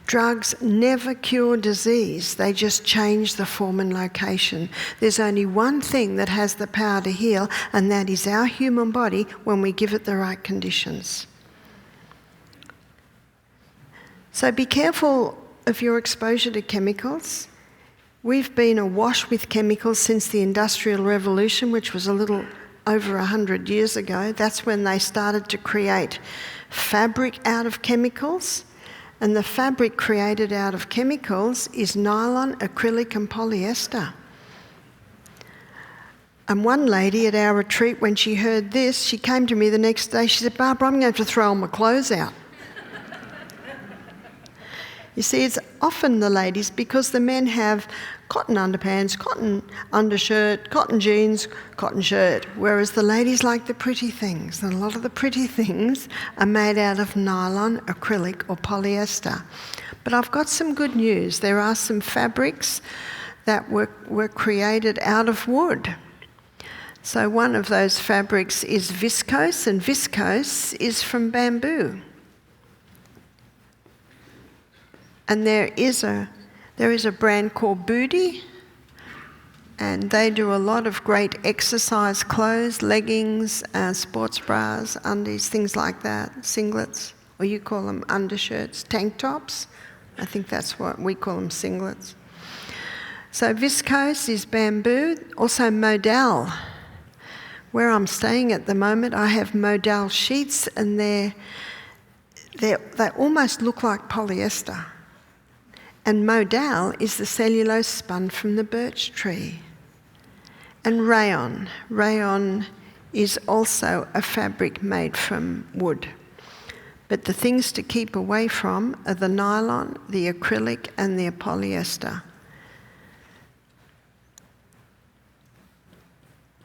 S1: Drugs never cure disease, they just change the form and location. There's only one thing that has the power to heal, and that is our human body when we give it the right conditions. So be careful of your exposure to chemicals. We've been awash with chemicals since the Industrial Revolution, which was a little over 100 years ago. That's when they started to create fabric out of chemicals. And the fabric created out of chemicals is nylon, acrylic and polyester. And one lady at our retreat, when she heard this, she came to me the next day, she said, Barbara, I'm going to have to throw all my clothes out. You see, it's often the ladies, because the men have cotton underpants, cotton undershirt, cotton jeans, cotton shirt, whereas the ladies like the pretty things. And a lot of the pretty things are made out of nylon, acrylic or polyester. But I've got some good news. There are some fabrics that were created out of wood. So one of those fabrics is viscose, and viscose is from bamboo. And there is a brand called Booty, and they do a lot of great exercise clothes, leggings, sports bras, undies, things like that, singlets, or you call them undershirts, tank tops. I think that's what we call them, singlets. So viscose is bamboo, also modal. Where I'm staying at the moment, I have modal sheets, and they almost look like polyester. And modal is the cellulose spun from the birch tree. And rayon. Rayon is also a fabric made from wood. But the things to keep away from are the nylon, the acrylic and the polyester.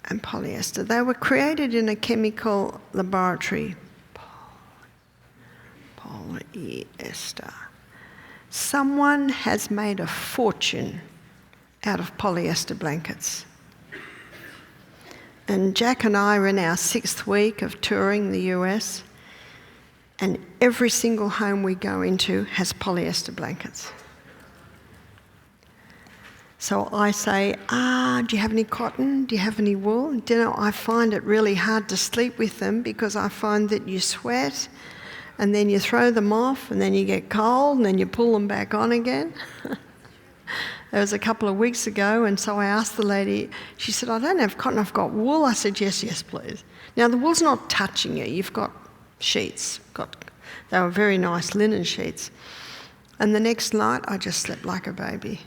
S1: And polyester. They were created in a chemical laboratory. Polyester. Someone has made a fortune out of polyester blankets. And Jack and I are in our 6th week of touring the US, and every single home we go into has polyester blankets. So I say, do you have any cotton? Do you have any wool? And, you know, I find it really hard to sleep with them, because I find that you sweat, and then you throw them off, and then you get cold, and then you pull them back on again. That was a couple of weeks ago, and so I asked the lady, she said, I don't have cotton, I've got wool. I said, yes, please. Now, the wool's not touching you. You've got sheets. They were very nice linen sheets. And the next night, I just slept like a baby.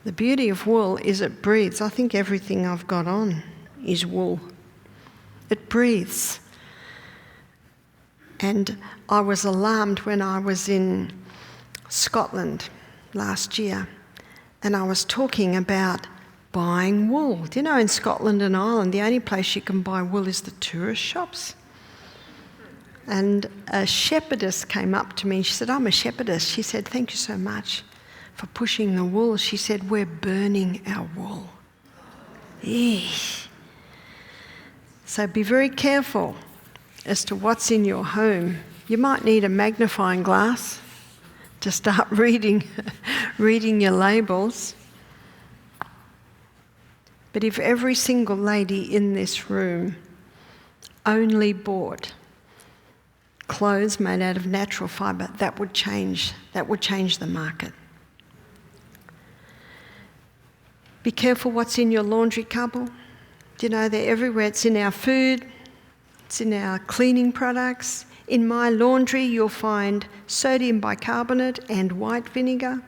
S1: The beauty of wool is it breathes. I think everything I've got on is wool. It breathes. And I was alarmed when I was in Scotland last year, and I was talking about buying wool. Do you know, in Scotland and Ireland, the only place you can buy wool is the tourist shops? And a shepherdess came up to me and she said, "I'm a shepherdess." She said, "Thank you so much for pushing the wool." She said, "We're burning our wool." Eesh. So be very careful as to what's in your home. You might need a magnifying glass to start reading your labels. But if every single lady in this room only bought clothes made out of natural fibre, that would change the market. Be careful what's in your laundry cupboard. Do you know they're everywhere? It's in our food, it's in our cleaning products. In my laundry, you'll find sodium bicarbonate and white vinegar.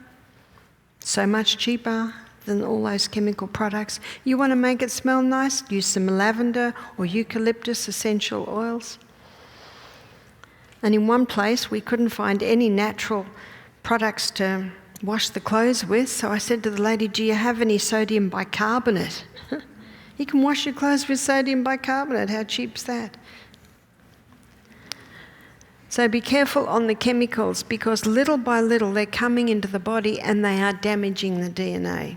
S1: So much cheaper than all those chemical products. You want to make it smell nice? Use some lavender or eucalyptus essential oils. And in one place, we couldn't find any natural products to wash the clothes with, so I said to the lady, "Do you have any sodium bicarbonate?" You can wash your clothes with sodium bicarbonate. How cheap's that? So be careful on the chemicals, because little by little they're coming into the body and they are damaging the DNA.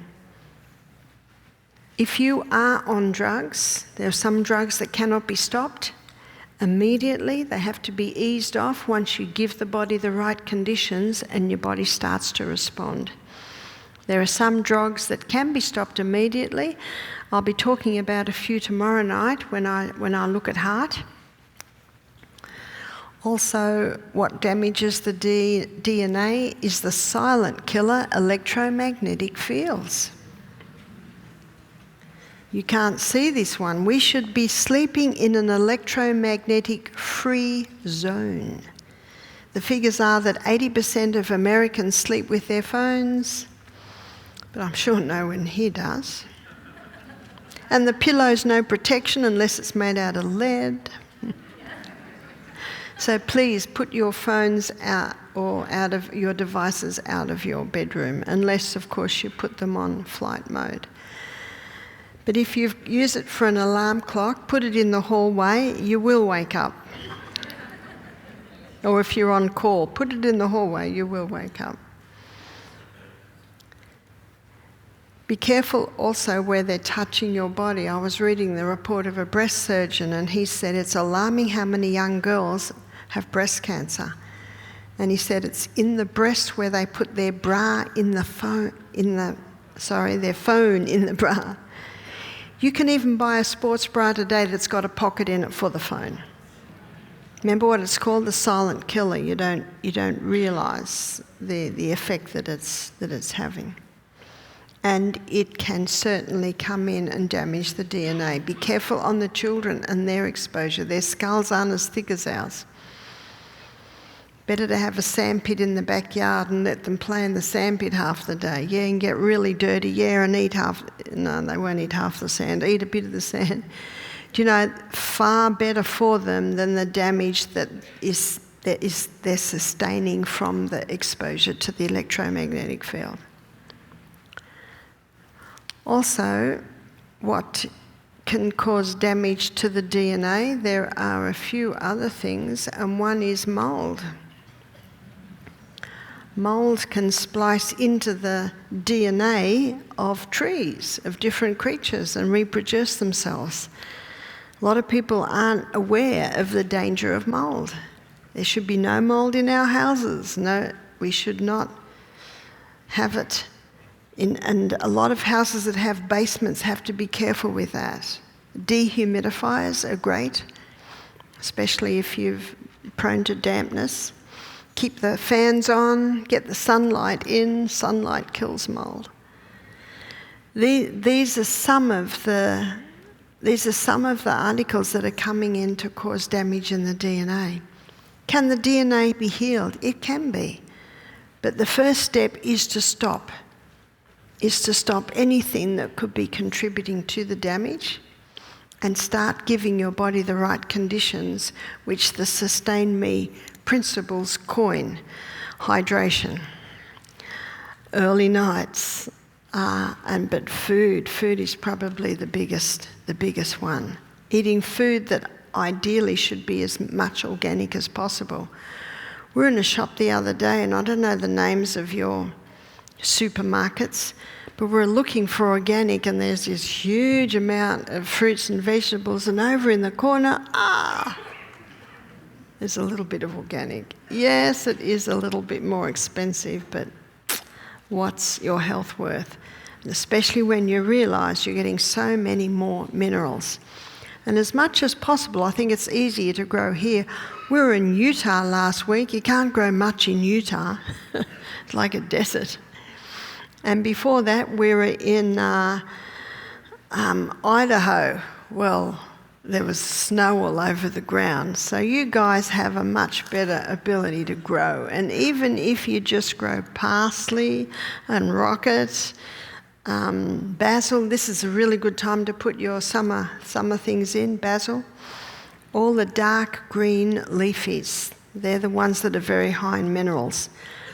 S1: If you are on drugs, there are some drugs that cannot be stopped immediately. They have to be eased off once you give the body the right conditions and your body starts to respond. There are some drugs that can be stopped immediately. I'll be talking about a few tomorrow night when I look at heart. Also, what damages the DNA is the silent killer, electromagnetic fields. You can't see this one. We should be sleeping in an electromagnetic free zone. The figures are that 80% of Americans sleep with their phones, but I'm sure no one here does. And the pillow's no protection unless it's made out of lead. So please put your phones out, or out of your devices out of your bedroom, unless, of course, you put them on flight mode. But if you use it for an alarm clock, put it in the hallway, you will wake up. Or if you're on call, put it in the hallway, you will wake up. Be careful also where they're touching your body. I was reading the report of a breast surgeon, and he said it's alarming how many young girls have breast cancer. And he said it's in the breast where they put their bra in the phone, their phone in the bra. You can even buy a sports bra today that's got a pocket in it for the phone. Remember what it's called? The silent killer. You don't realise the effect that it's having. And it can certainly come in and damage the DNA. Be careful on the children and their exposure. Their skulls aren't as thick as ours. Better to have a sandpit in the backyard and let them play in the sandpit half the day. Yeah, and get really dirty, and eat no, they won't eat half the sand, eat a bit of the sand. Do you know, far better for them than the damage that they're sustaining from the exposure to the electromagnetic field. Also, what can cause damage to the DNA, there are a few other things, and one is mould. Mould can splice into the DNA of trees, of different creatures, and reproduce themselves. A lot of people aren't aware of the danger of mould. There should be no mould in our houses. No, we should not have it. And a lot of houses that have basements have to be careful with that. Dehumidifiers are great, especially if you're prone to dampness. Keep the fans on, get the sunlight in. Sunlight kills mould. These are some of the articles that are coming in to cause damage in the DNA. Can the DNA be healed? It can be. But the first step is to stop anything that could be contributing to the damage. and start giving your body the right conditions, which the Sustain Me principles coin. Hydration, early nights, but food is probably the biggest one. Eating food that ideally should be as much organic as possible. We were in a shop the other day, and I don't know the names of your supermarkets, but we're looking for organic, and there's this huge amount of fruits and vegetables, and over in the corner, there's a little bit of organic. Yes, it is a little bit more expensive, but what's your health worth? And especially when you realise you're getting so many more minerals. And as much as possible, I think it's easier to grow here. We were in Utah last week. You can't grow much in Utah. It's like a desert. And before that, we were in Idaho. Well, there was snow all over the ground. So you guys have a much better ability to grow. And even if you just grow parsley and rocket, basil, this is a really good time to put your summer things in, basil. All the dark green leafies, they're the ones that are very high in minerals.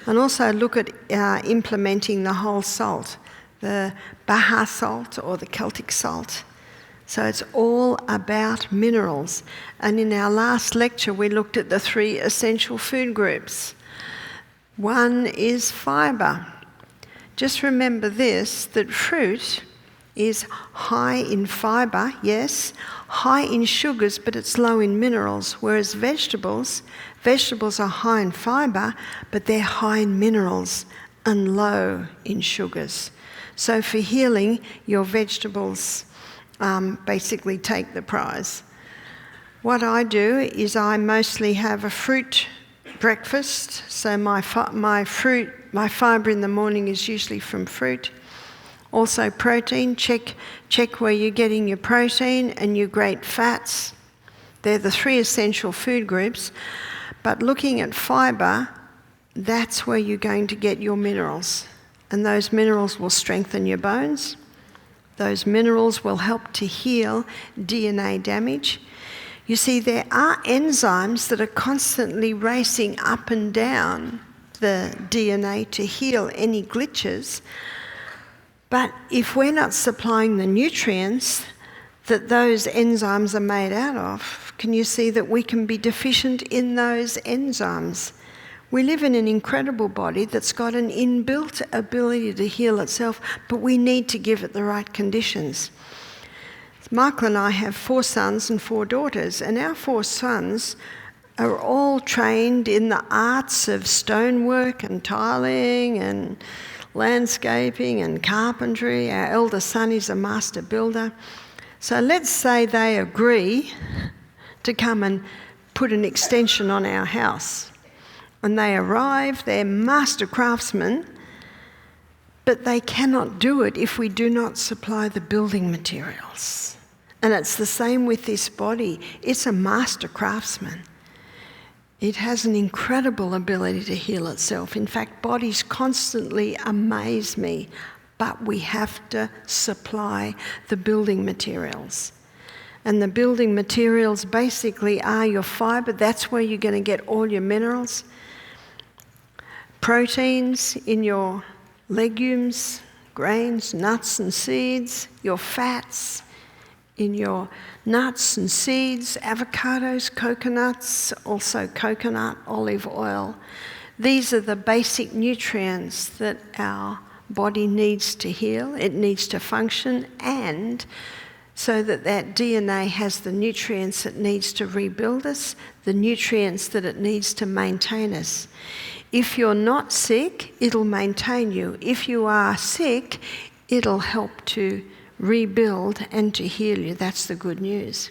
S1: And also look at implementing the whole salt, the Baja salt or the Celtic salt. So it's all about minerals. And in our last lecture, we looked at the 3 essential food groups. One is fibre. Just remember this, that fruit is high in fibre, yes, high in sugars, but it's low in minerals, whereas vegetables are high in fibre, but they're high in minerals and low in sugars. So for healing, your vegetables basically take the prize. What I do is I mostly have a fruit breakfast, so my fibre in the morning is usually from fruit. Also protein, check where you're getting your protein and your great fats. They're the 3 essential food groups. But looking at fibre, that's where you're going to get your minerals. And those minerals will strengthen your bones. Those minerals will help to heal DNA damage. You see, there are enzymes that are constantly racing up and down the DNA to heal any glitches. But if we're not supplying the nutrients that those enzymes are made out of, can you see that we can be deficient in those enzymes? We live in an incredible body that's got an inbuilt ability to heal itself, but we need to give it the right conditions. Michael and I have 4 sons and 4 daughters, and our 4 sons are all trained in the arts of stonework and tiling and landscaping and carpentry. Our elder son is a master builder. So let's say they agree to come and put an extension on our house. When they arrive, they're master craftsmen, but they cannot do it if we do not supply the building materials. And it's the same with this body. It's a master craftsman. It has an incredible ability to heal itself. In fact, bodies constantly amaze me, but we have to supply the building materials. And the building materials basically are your fibre. That's where you're going to get all your minerals. Proteins in your legumes, grains, nuts and seeds, your fats in your nuts and seeds, avocados, coconuts, also coconut, olive oil. These are the basic nutrients that our body needs to heal. It needs to function, and so that DNA has the nutrients it needs to rebuild us, the nutrients that it needs to maintain us. If you're not sick, it'll maintain you. If you are sick, it'll help to rebuild and to heal you. That's the good news.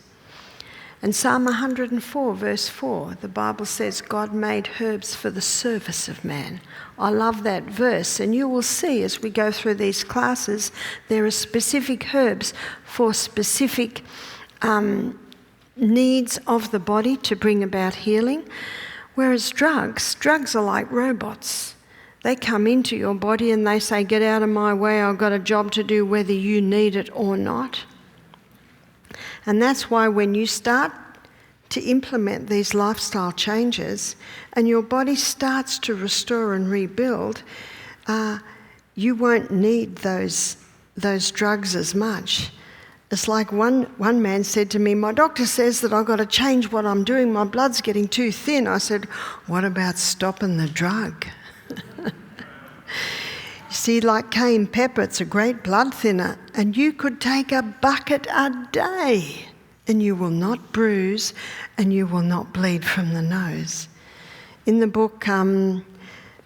S1: And Psalm 104, verse 4, the Bible says, God made herbs for the service of man. I love that verse, and you will see as we go through these classes, there are specific herbs for specific needs of the body to bring about healing. Whereas drugs are like robots. They come into your body and they say, get out of my way, I've got a job to do whether you need it or not. And that's why when you start to implement these lifestyle changes and your body starts to restore and rebuild, you won't need those drugs as much. It's like one man said to me, my doctor says that I've got to change what I'm doing, my blood's getting too thin. I said, what about stopping the drug? You see, like cayenne pepper, it's a great blood thinner, and you could take a bucket a day and you will not bruise and you will not bleed from the nose. In the book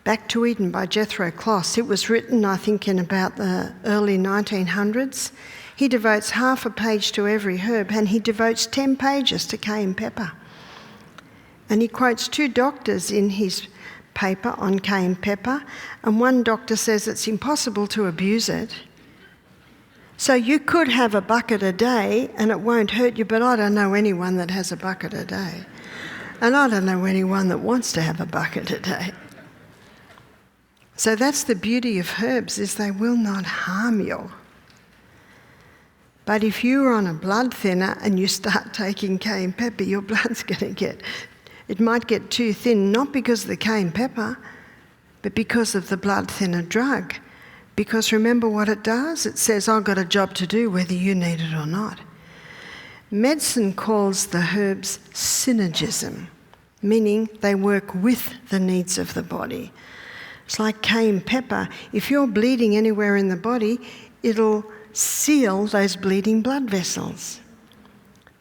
S1: Back to Eden by Jethro Kloss, it was written, I think, in about the early 1900s. He devotes half a page to every herb, and he devotes 10 pages to cayenne pepper. And he quotes 2 doctors in his paper on cayenne pepper, and one doctor says it's impossible to abuse it. So you could have a bucket a day and it won't hurt you, but I don't know anyone that has a bucket a day. And I don't know anyone that wants to have a bucket a day. So that's the beauty of herbs, is they will not harm you. But if you're on a blood thinner and you start taking cayenne pepper, your blood's going to it might get too thin, not because of the cayenne pepper, but because of the blood thinner drug. Because remember what it does? It says, I've got a job to do whether you need it or not. Medicine calls the herbs synergism, meaning they work with the needs of the body. It's like cayenne pepper. If you're bleeding anywhere in the body, it'll seal those bleeding blood vessels.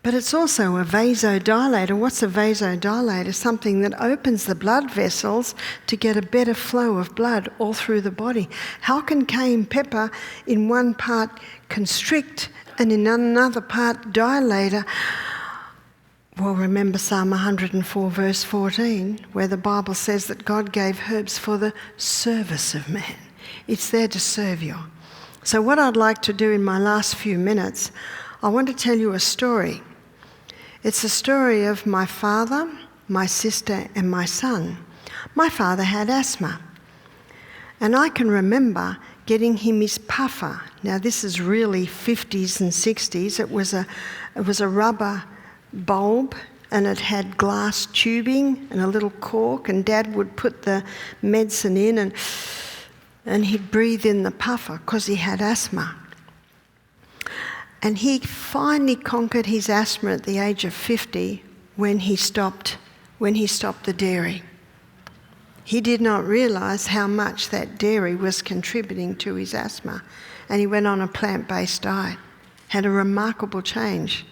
S1: But it's also a vasodilator. What's a vasodilator? Something that opens the blood vessels to get a better flow of blood all through the body. How can cayenne pepper in one part constrict and in another part dilate? Well, remember Psalm 104 verse 14, where the Bible says that God gave herbs for the service of man. It's there to serve you. So what I'd like to do in my last few minutes, I want to tell you a story. It's a story of my father, my sister, and my son. My father had asthma, and I can remember getting him his puffer. Now this is really 50s and 60s. It was a rubber bulb, and it had glass tubing and a little cork, and Dad would put the medicine in and he'd breathe in the puffer because he had asthma. And he finally conquered his asthma at the age of 50 when he stopped the dairy. He did not realise how much that dairy was contributing to his asthma, and he went on a plant-based diet, had a remarkable change.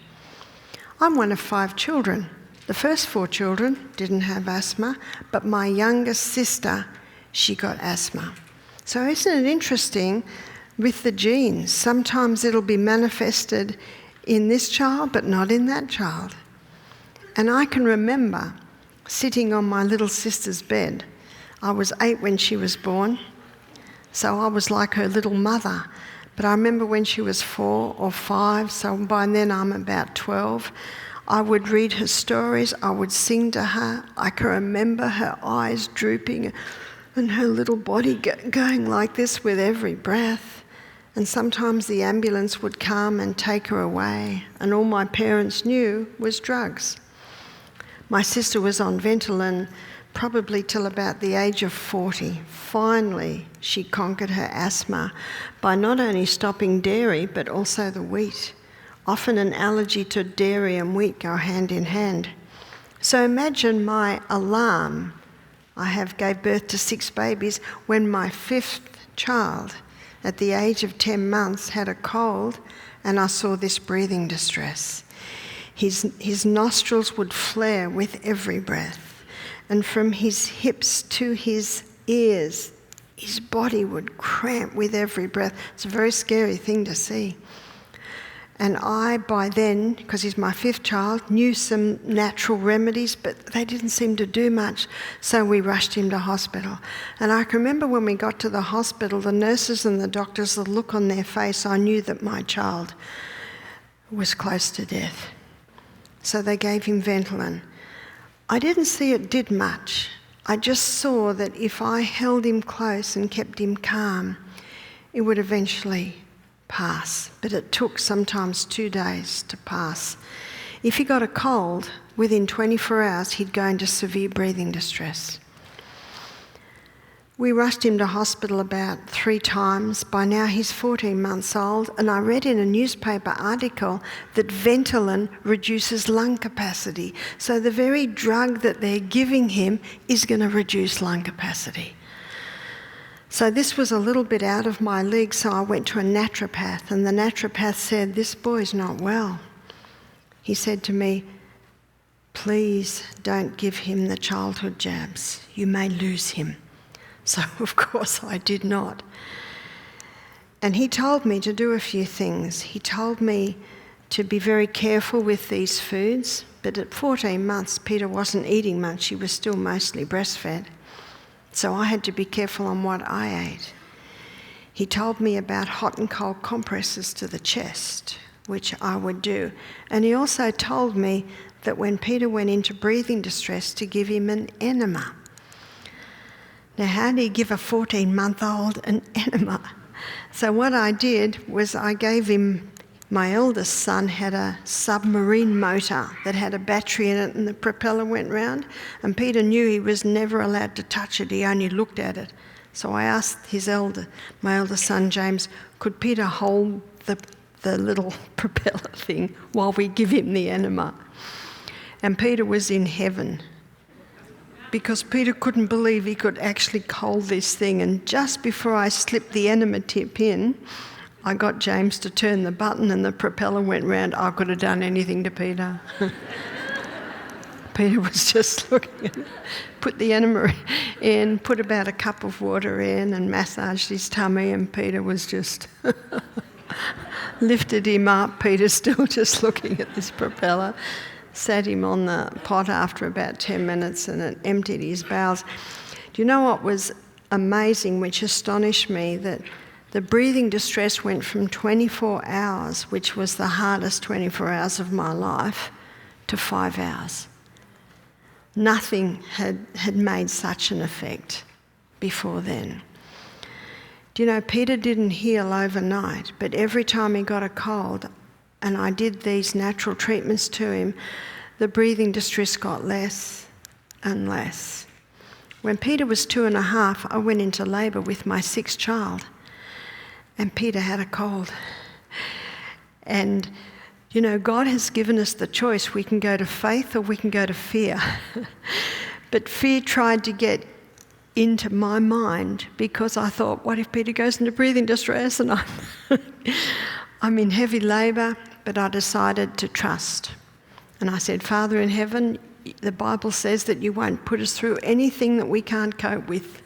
S1: I'm one of 5 children. The first 4 children didn't have asthma, but my youngest sister, she got asthma. So isn't it interesting with the genes? Sometimes it'll be manifested in this child, but not in that child. And I can remember sitting on my little sister's bed. I was 8 when she was born, so I was like her little mother. But I remember when she was 4 or 5, so by then I'm about 12, I would read her stories, I would sing to her. I can remember her eyes drooping and her little body going like this with every breath. And sometimes the ambulance would come and take her away, and all my parents knew was drugs. My sister was on Ventolin probably till about the age of 40. Finally, she conquered her asthma by not only stopping dairy, but also the wheat. Often an allergy to dairy and wheat go hand in hand. So imagine my alarm. I gave birth to 6 babies when my 5th child, at the age of 10 months, had a cold, and I saw this breathing distress. His nostrils would flare with every breath, and from his hips to his ears, his body would cramp with every breath. It's a very scary thing to see. And I, by then, because he's my 5th child, knew some natural remedies, but they didn't seem to do much, so we rushed him to hospital. And I can remember when we got to the hospital, the nurses and the doctors, the look on their face, I knew that my child was close to death. So they gave him Ventolin. I didn't see it did much. I just saw that if I held him close and kept him calm, it would eventually pass, but it took sometimes 2 days to pass. If he got a cold, within 24 hours he'd go into severe breathing distress. We rushed him to hospital about 3 times. By now he's 14 months old, and I read in a newspaper article that Ventolin reduces lung capacity. So the very drug that they're giving him is going to reduce lung capacity. So this was a little bit out of my league, so I went to a naturopath, and the naturopath said, "This boy's not well." He said to me, "Please don't give him the childhood jabs. You may lose him." So, of course, I did not. And he told me to do a few things. He told me to be very careful with these foods, but at 14 months, Peter wasn't eating much. He was still mostly breastfed. So I had to be careful on what I ate. He told me about hot and cold compresses to the chest, which I would do. And he also told me that when Peter went into breathing distress, to give him an enema. Now, how do you give a 14-month-old an enema? So what I did was I gave him, my eldest son had a submarine motor that had a battery in it and the propeller went round, and Peter knew he was never allowed to touch it, he only looked at it. So I asked my eldest son James, could Peter hold the little propeller thing while we give him the enema? And Peter was in heaven, because Peter couldn't believe he could actually hold this thing. And just before I slipped the enema tip in, I got James to turn the button and the propeller went round. I could have done anything to Peter. Peter was just looking at it, put the enema in, put about a cup of water in and massaged his tummy, and Peter was just lifted him up. Peter's still just looking at this propeller. Sat him on the pot after about 10 minutes and it emptied his bowels. Do you know what was amazing, which astonished me, that the breathing distress went from 24 hours, which was the hardest 24 hours of my life, to 5 hours. Nothing had made such an effect before then. Do you know, Peter didn't heal overnight, but every time he got a cold, and I did these natural treatments to him, the breathing distress got less and less. When Peter was 2.5, I went into labour with my 6th child, and Peter had a cold. And, you know, God has given us the choice. We can go to faith or we can go to fear. But fear tried to get into my mind, because I thought, what if Peter goes into breathing distress and I'm in heavy labour? But I decided to trust. And I said, Father in heaven, the Bible says that you won't put us through anything that we can't cope with.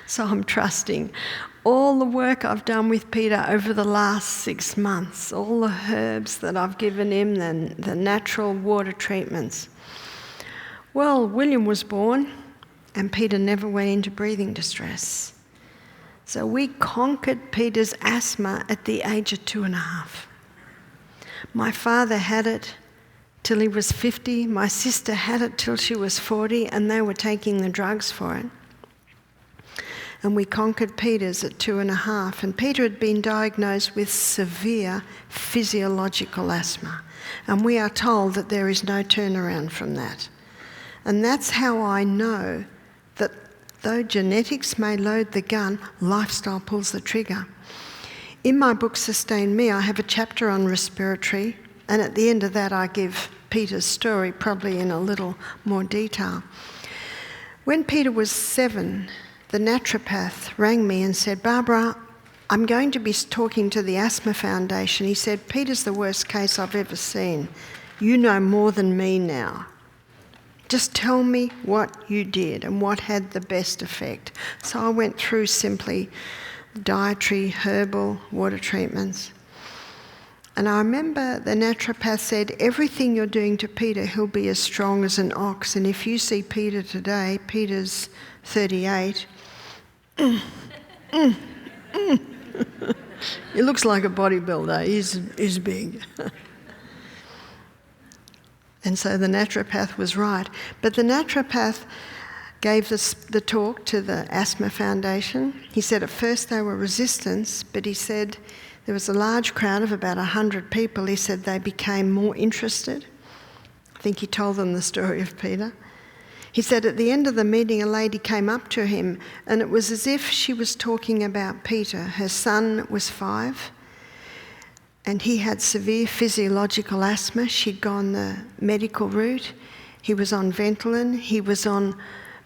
S1: So I'm trusting. All the work I've done with Peter over the last 6 months, all the herbs that I've given him, the natural water treatments. Well, William was born and Peter never went into breathing distress. So we conquered Peter's asthma at the age of 2.5. My father had it till he was 50. My sister had it till she was 40, and they were taking the drugs for it. And we conquered Peter's at 2.5. And Peter had been diagnosed with severe physiological asthma. And we are told that there is no turnaround from that. And that's how I know that though genetics may load the gun, lifestyle pulls the trigger. In my book, Sustain Me, I have a chapter on respiratory, and at the end of that I give Peter's story, probably in a little more detail. When Peter was 7, the naturopath rang me and said, Barbara, I'm going to be talking to the Asthma Foundation. He said, Peter's the worst case I've ever seen. You know more than me now. Just tell me what you did and what had the best effect. So I went through simply dietary, herbal, water treatments. And I remember the naturopath said, everything you're doing to Peter, he'll be as strong as an ox. And if you see Peter today, Peter's 38. He looks like a bodybuilder. He's big. And so the naturopath was right. But the naturopath gave the talk to the Asthma Foundation. He said at first they were resistant, but he said there was a large crowd of about 100 people. He said they became more interested. I think he told them the story of Peter. He said at the end of the meeting, a lady came up to him, and it was as if she was talking about Peter. Her son was 5, and he had severe physiological asthma. She'd gone the medical route. He was on Ventolin. He was on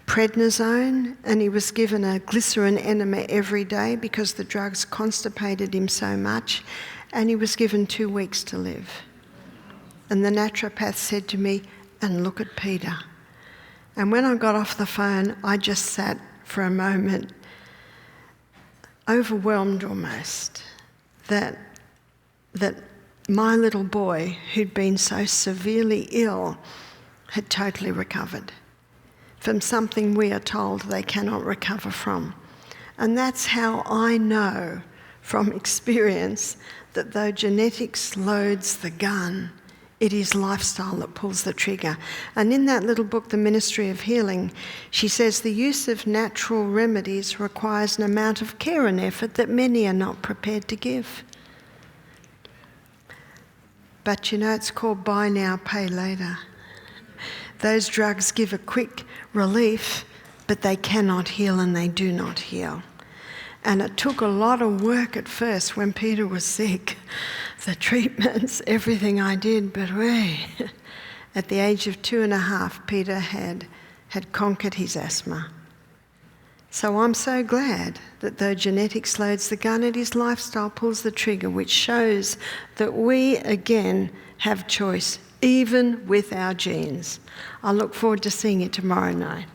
S1: prednisone, and he was given a glycerin enema every day because the drugs constipated him so much, and he was given 2 weeks to live. And the naturopath said to me, "And look at Peter." And when I got off the phone, I just sat for a moment, overwhelmed almost, that my little boy, who'd been so severely ill, had totally recovered from something we are told they cannot recover from. And that's how I know from experience that though genetics loads the gun, it is lifestyle that pulls the trigger. And in that little book, The Ministry of Healing, she says the use of natural remedies requires an amount of care and effort that many are not prepared to give. But you know, it's called buy now, pay later. Those drugs give a quick relief, but they cannot heal, and they do not heal. And it took a lot of work at first when Peter was sick. The treatments, everything I did, but at the age of 2.5, Peter had conquered his asthma. So I'm so glad that though genetics loads the gun, it is lifestyle pulls the trigger, which shows that we again have choice, even with our genes. I look forward to seeing you tomorrow night.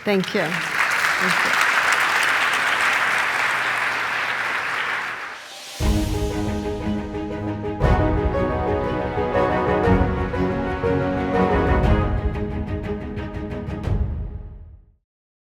S1: Thank you. Thank you.